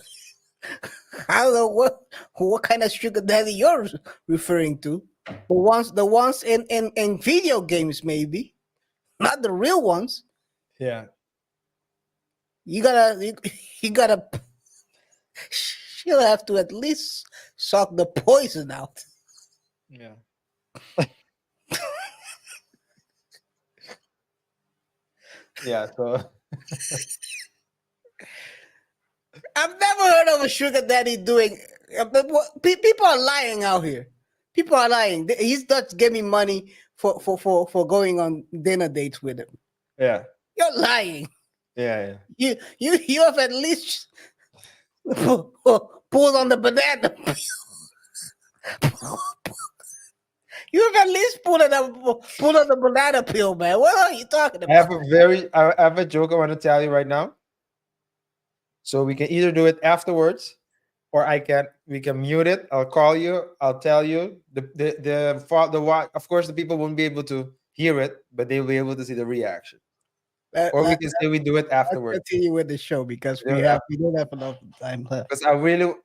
I don't know what kind of sugar daddy you're referring to. The ones in video games, maybe, not the real ones. Yeah. You gotta. She'll have to at least suck the poison out. Yeah. Yeah. So I've never heard of a sugar daddy doing. People are lying out here. People are lying. He's not giving money for going on dinner dates with him. yeah. You're lying. Yeah. Yeah. You have at least pulled on the banana. You have at least pulled on the banana peel, man. What are you talking about? I have a joke I want to tell you right now. So we can either do it afterwards, or we can mute it. I'll call you. I'll tell you of course the people won't be able to hear it, but they'll be able to see the reaction. Or we can say we do it afterwards. Let's continue with the show, because we don't have enough time left. Because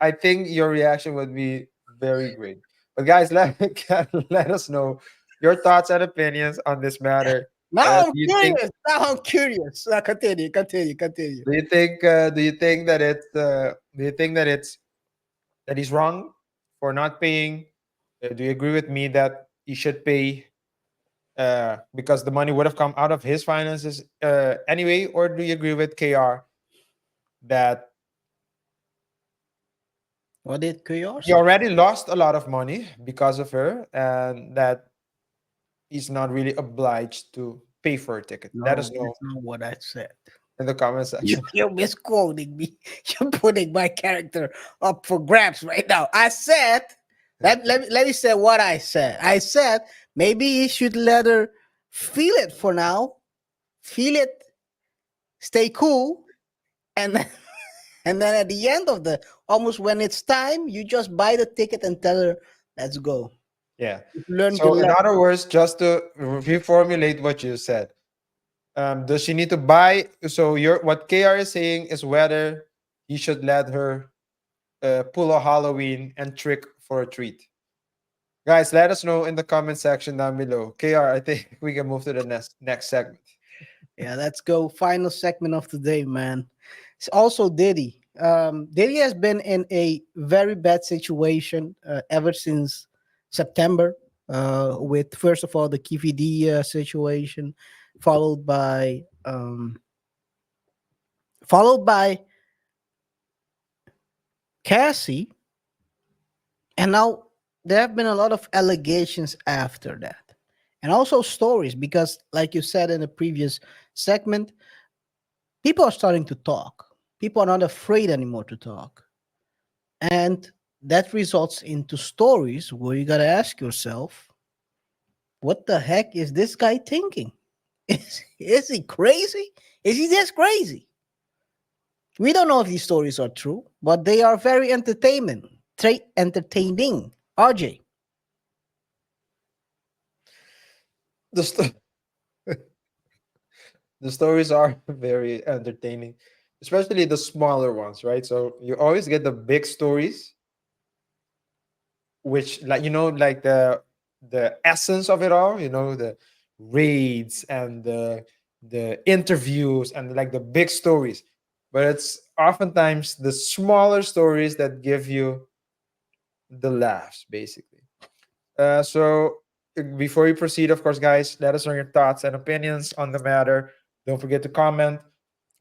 I think your reaction would be very great. But guys, let us know your thoughts and opinions on this matter. Now I'm curious. Continue. Do you think that he's wrong for not paying? Do you agree with me that he should pay because the money would have come out of his finances anyway? Or do you agree with KR that what did KR say? he already lost a lot of money because of her, and that he's not really obliged to pay for a ticket? Let us know That's not what I said. in the comment section. You're misquoting me. You're putting my character up for grabs right now. I said, let me say what I said. I said maybe you should let her feel it for now. Feel it, stay cool, and then, and then at the end of almost when it's time, you just buy the ticket and tell her, let's go. Yeah. Learn So the in lesson. other words, just to reformulate what you said, does she need to buy? So what KR is saying is whether he should let her pull a Halloween and trick for a treat. Guys, let us know in the comment section down below. KR, I think we can move to the next segment. Yeah, let's go. Final segment of the day, man. It's also Diddy. Diddy has been in a very bad situation ever since September. With first of all the Keefe situation, followed by Cassie, and now there have been a lot of allegations after that, and also stories, because like you said in the previous segment, people are starting to talk. People are not afraid anymore to talk, and that results into stories where you got to ask yourself, what the heck is this guy thinking? Is he crazy? Is he this crazy? We don't know if these stories are true, but they are very entertaining. RJ. The stories are very entertaining, especially the smaller ones, right? So you always get the big stories, which like the the essence of it all, the raids and the interviews and like the big stories, but it's oftentimes the smaller stories that give you the laughs, basically. Before we proceed, of course, guys, let us know your thoughts and opinions on the matter. Don't forget to comment,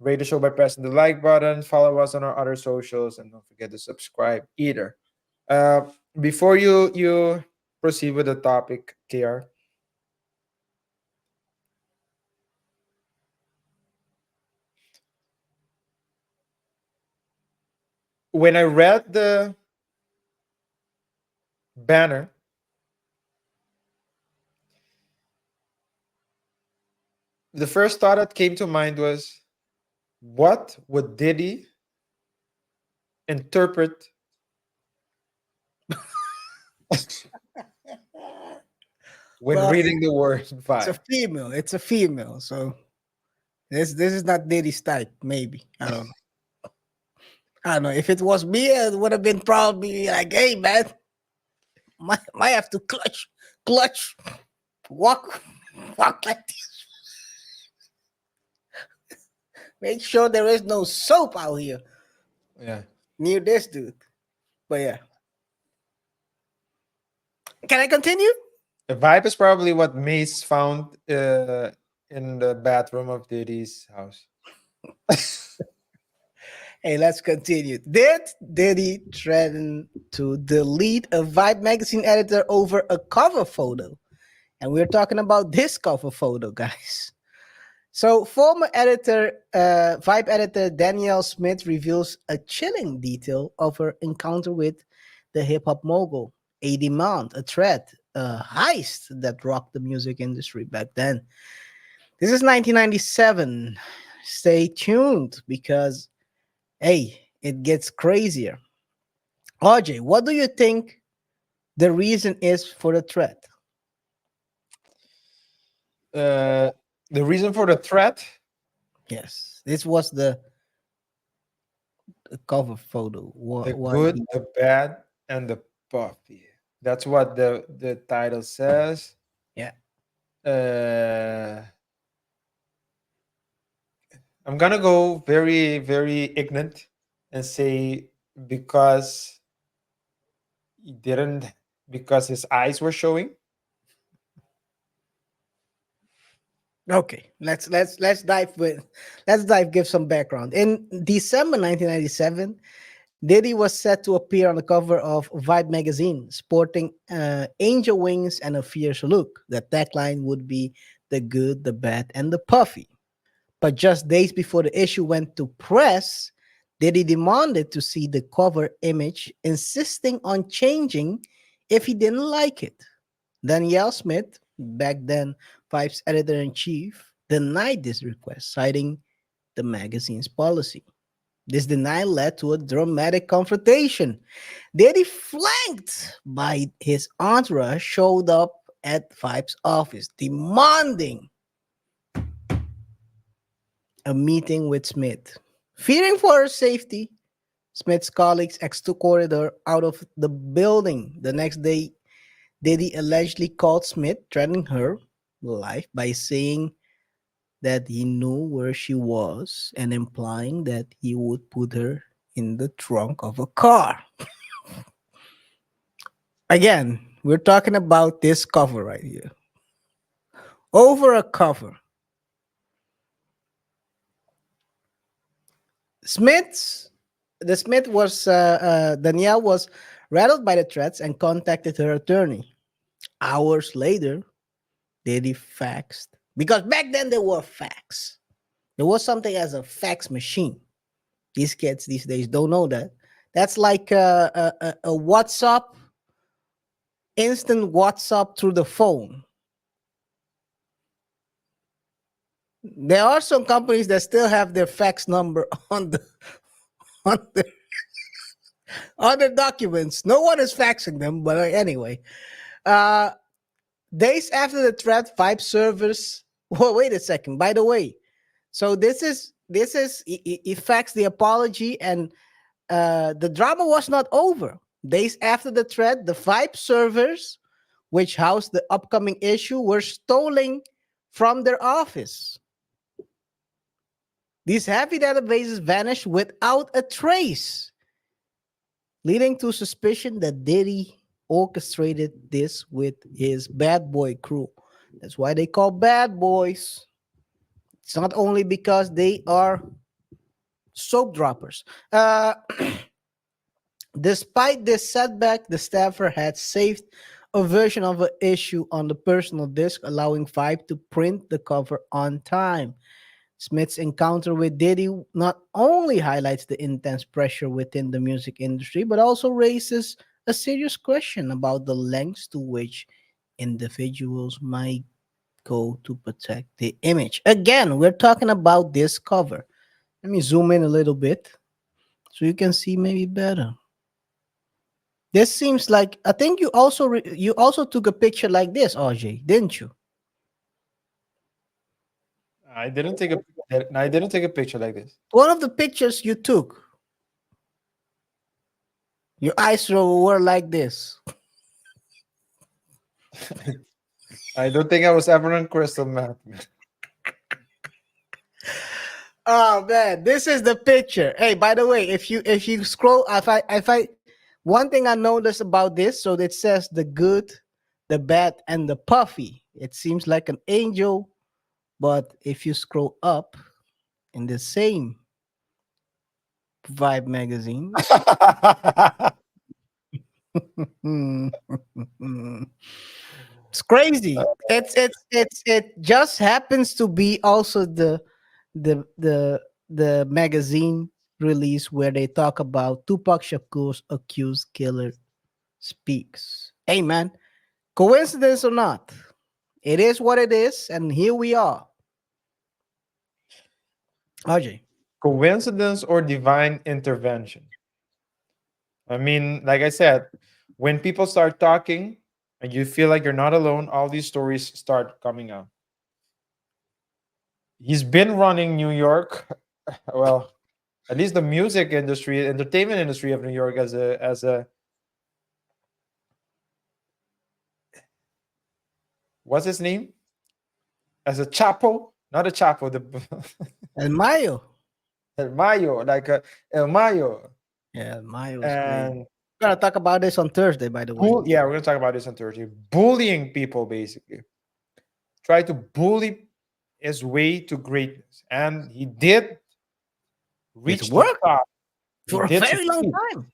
rate the show by pressing the like button, follow us on our other socials, and don't forget to subscribe either. Uh, Before you proceed with the topic, KR, when I read the banner, the first thought that came to mind was, what would Diddy interpret when Well, reading the word it's a vibe? female. It's a female. So this is not Diddy's type. Maybe I don't know. I don't know. If it was me, it would have been probably like, "Hey, man, might have to clutch, walk, walk like this. Make sure there is no soap out here Yeah. near this dude." But yeah, can I continue? The vibe is probably what Mace found in the bathroom of Diddy's house. Hey, let's continue. Did Diddy threaten to delete a Vibe magazine editor over a cover photo? And we're talking about this cover photo, guys. So, former Vibe editor Danielle Smith reveals a chilling detail of her encounter with the hip hop mogul, a demand, a threat, a heist that rocked the music industry back then. This is 1997. Stay tuned because, hey, it gets crazier. RJ, what do you think the reason is for the threat? The reason for the threat, Yes, this was the cover photo. the Why? good, the bad, and the puppy. That's what the title says. Yeah. Uh, I'm gonna go very, very ignorant and say because he didn't, because his eyes were showing. Okay, let's dive give some background. In December 1997, Diddy was set to appear on the cover of Vibe magazine, sporting angel wings and a fierce look. The tagline would be "The Good, the Bad, and the Puffy." But just days before the issue went to press, Diddy demanded to see the cover image, insisting on changing if he didn't like it. Danielle Smith, back then Vibe's editor in chief, denied this request, citing the magazine's policy. This denial led to a dramatic confrontation. Diddy, flanked by his entourage, showed up at Vibe's office, demanding a meeting with Smith. Fearing for her safety, Smith's colleagues escorted her out of the building. The next day, Diddy allegedly called Smith, threatening her life by saying that he knew where she was and implying that he would put her in the trunk of a car. Again, we're talking about this cover right here. Over a cover. The Smith was, Danielle was rattled by the threats and contacted her attorney. Hours later, Diddy faxed. Because back then there were fax. There was something as a fax machine. These kids these days don't know that. That's like a WhatsApp, instant WhatsApp through the phone. There are some companies that still have their fax number on the on the on their documents. No one is faxing them, but anyway. Uh Days after the threat, Vibe servers. Well, wait a second. By the way, so this is he faxed the apology, and the drama was not over. Days after the threat, the Vibe servers which housed the upcoming issue, were stolen from their office. These heavy databases vanished without a trace, leading to suspicion that Diddy orchestrated this with his bad boy crew. That's why they call bad boys. It's not only because they are soap droppers. Despite this setback, the staffer had saved a version of an issue on the personal disk, allowing Five to print the cover on time. Smith's encounter with Diddy not only highlights the intense pressure within the music industry, but also raises a serious question about the lengths to which individuals might go to protect the image. Again, we're talking about this cover. Let me zoom in a little bit so you can see maybe better. This seems like, I think you also you also took a picture like this, RJ, didn't you? I didn't take a picture like this. One of the pictures you took, your eyes were like this. I don't think I was ever on crystal meth. Oh man, this is the picture. Hey, by the way, if you scroll, if I one thing I noticed about this, so it says the good, the bad, and the puffy. It seems like an angel, but if you scroll up in the same Vibe magazine, it's crazy. It just happens to be also the the the magazine release where they talk about Tupac Shakur's accused killer speaks. Hey man, coincidence or not, it is what it is, and here we are. RJ. Coincidence or divine intervention? I mean, like I said, when people start talking and you feel like you're not alone, all these stories start coming out. He's been running New York, well, at least the music industry, entertainment industry of New York as a what's his name? As a Chapo, not a Chapo, the El Mayo. El Mayo, like a El Mayo. Yeah, El Mayo is crazy. And We're gonna talk about this on Thursday, by the way. yeah, we're gonna talk about this on Thursday. Bullying people, basically. Try to bully his way to greatness. And he did reach the worked top. He For a did very long succeed. time.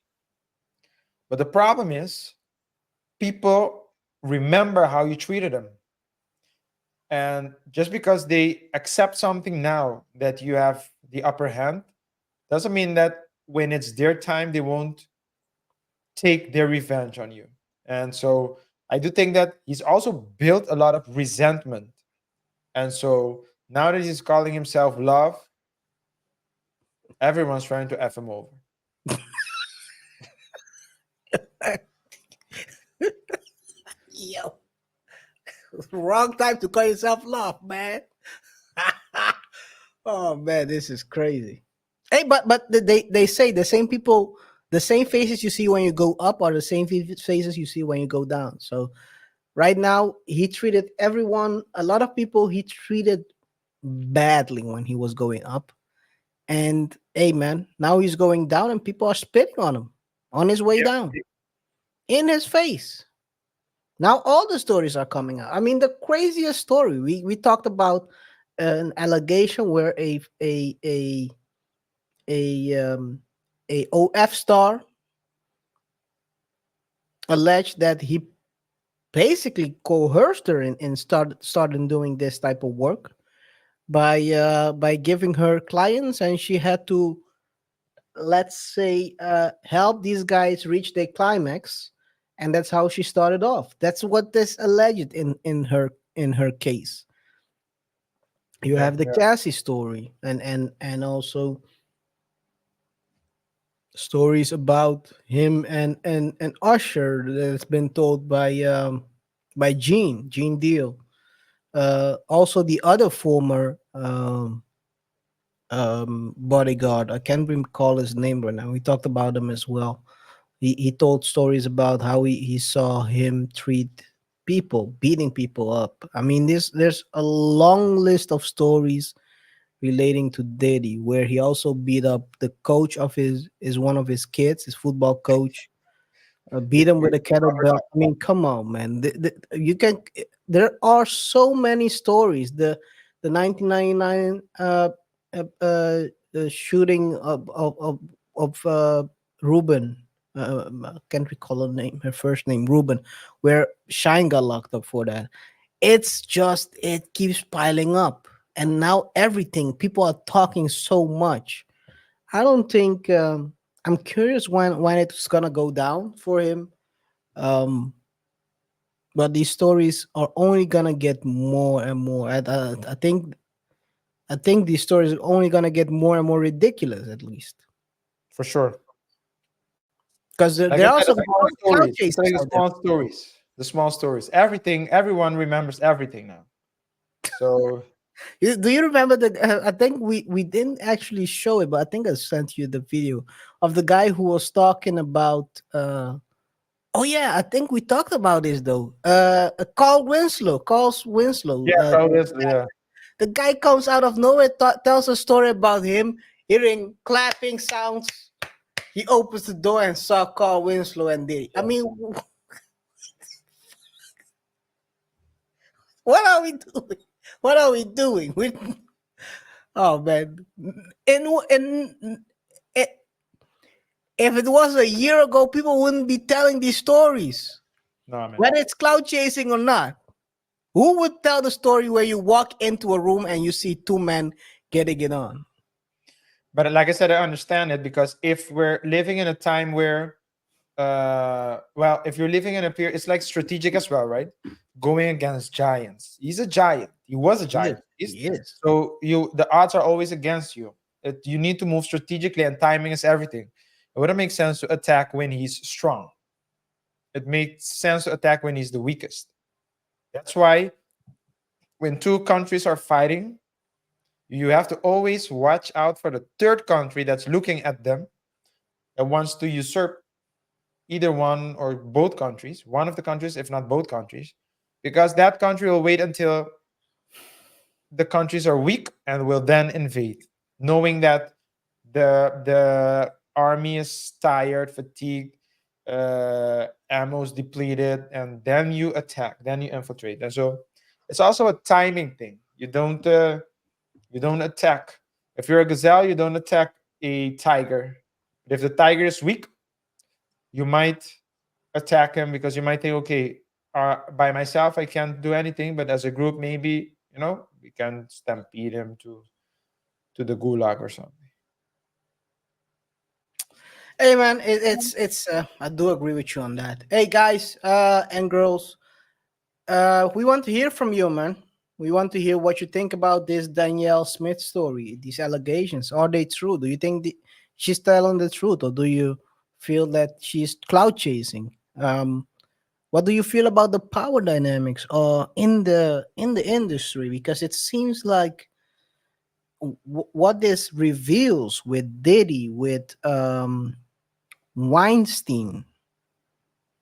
But the problem is, people remember how you treated them. And just because they accept something now that you have the upper hand, doesn't mean that when it's their time, they won't take their revenge on you. And so I do think that he's also built a lot of resentment. And so now that he's calling himself love, everyone's trying to F him over. Yo. Wrong time to call yourself love, man. Oh man, this is crazy. Hey, but they say the same people, the same faces you see when you go up are the same faces you see when you go down. So right now he treated everyone, a lot of people he treated badly when he was going up. And hey man, now he's going down and people are spitting on him on his way down in his face. Now all the stories are coming out. I mean, the craziest story we talked about an allegation where a OF star alleged that he basically coerced her in started doing this type of work by giving her clients, and she had to, let's say, help these guys reach their climax, and that's how she started off. That's what this alleged in her case. You have the Cassie story, and also stories about him and Usher that's been told by Gene Deal. Also the other former bodyguard, I can't recall his name right now. We talked about him as well. He told stories about how he saw him treat people beating people up. I mean, there's a long list of stories relating to Diddy, where he also beat up the coach of his is one of his kids, his football coach, beat him with a kettlebell. I mean, come on, man. You can. There are so many stories. The 1999 shooting of Ruben. I can't recall her name, her first name, Ruben, where Shine got locked up for that. It's just it keeps piling up, and now everything people are talking so much. I don't think I'm curious when it's gonna go down for him. Um, but these stories are only gonna get more and more. I think these stories are only gonna get more and more ridiculous, at least, For sure. because Like I there are said, some it's like the cloud stories. It's chasers like the out there. small stories. The small stories. Everything. Everyone remembers everything now. So Do you remember the? I think we didn't actually show it, but I think I sent you the video of the guy who was talking about. Oh yeah, I think we talked about this though. Carl Winslow. yeah, probably is, yeah. The guy comes out of nowhere, tells a story about him hearing clapping sounds. He opens the door and saw Carl Winslow and Diddy. I mean, what are we doing? What are we doing? Oh man, and it, if it was a year ago, people wouldn't be telling these stories, No, man. whether it's cloud chasing or not. Who would tell the story where you walk into a room and you see two men getting it on? But like I said, I understand it because if we're living in a time where, well, if you're living in a period, it's like strategic as well, right? Going against giants. He's a giant. He was a giant. Yes. So the odds are always against you. You need to move strategically, and timing is everything. It wouldn't make sense to attack when he's strong. It makes sense to attack when he's the weakest. That's why when two countries are fighting, you have to always watch out for the third country that's looking at them, that wants to usurp either one or both countries, one of the countries, if not both countries, because that country will wait until the countries are weak and will then invade, knowing that the army is tired, fatigued, ammo's depleted, and then you attack, then you infiltrate. And so it's also a timing thing. You don't attack. If you're a gazelle, you don't attack a tiger. But if the tiger is weak, you might attack him because you might think, okay, by myself I can't do anything, but as a group, maybe we can stampede him to the gulag or something. Hey man, it's I do agree with you on that. Hey guys and girls, we want to hear from you, man. We want to hear what you think about this Danielle Smith story, these allegations. Are they true? Do you think she's telling the truth, or do you feel that she's cloud chasing? What do you feel about the power dynamics in the industry? Because it seems like what this reveals with Diddy, with Weinstein,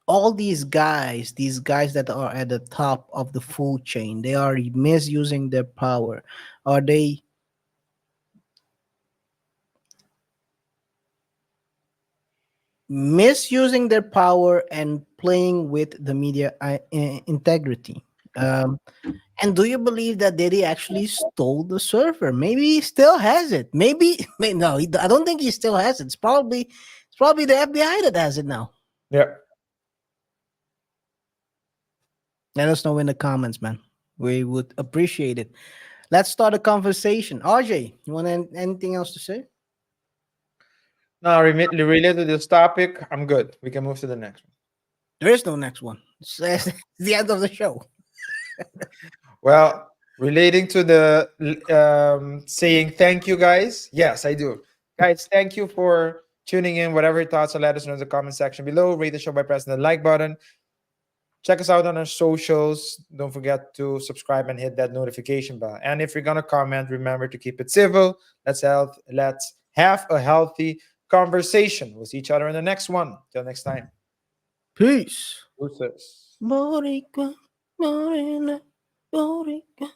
all these guys that are at the top of the food chain, they are misusing their power. Are they misusing their power and playing with the media integrity? And do you believe that Diddy actually stole the server? Maybe he still has it. Maybe no, I don't think he still has it. It's probably the FBI that has it now. Yeah. Let us know in the comments, man. We would appreciate it. Let's start a conversation. RJ, you want anything else to say? Now, related to this topic, I'm good. We can move to the next one. There is no next one. It's the end of the show. Well, relating to the saying thank you, guys. Yes, I do. Guys, thank you for tuning in. Whatever your thoughts are, let us know in the comment section below. Rate the show by pressing the like button. Check us out on our socials. Don't forget to subscribe and hit that notification bell. And if you're gonna comment, remember to keep it civil. Let's have a healthy conversation. We'll see each other in the next one. Till next time. Peace. Deuces. Boricua. Morena, Morena.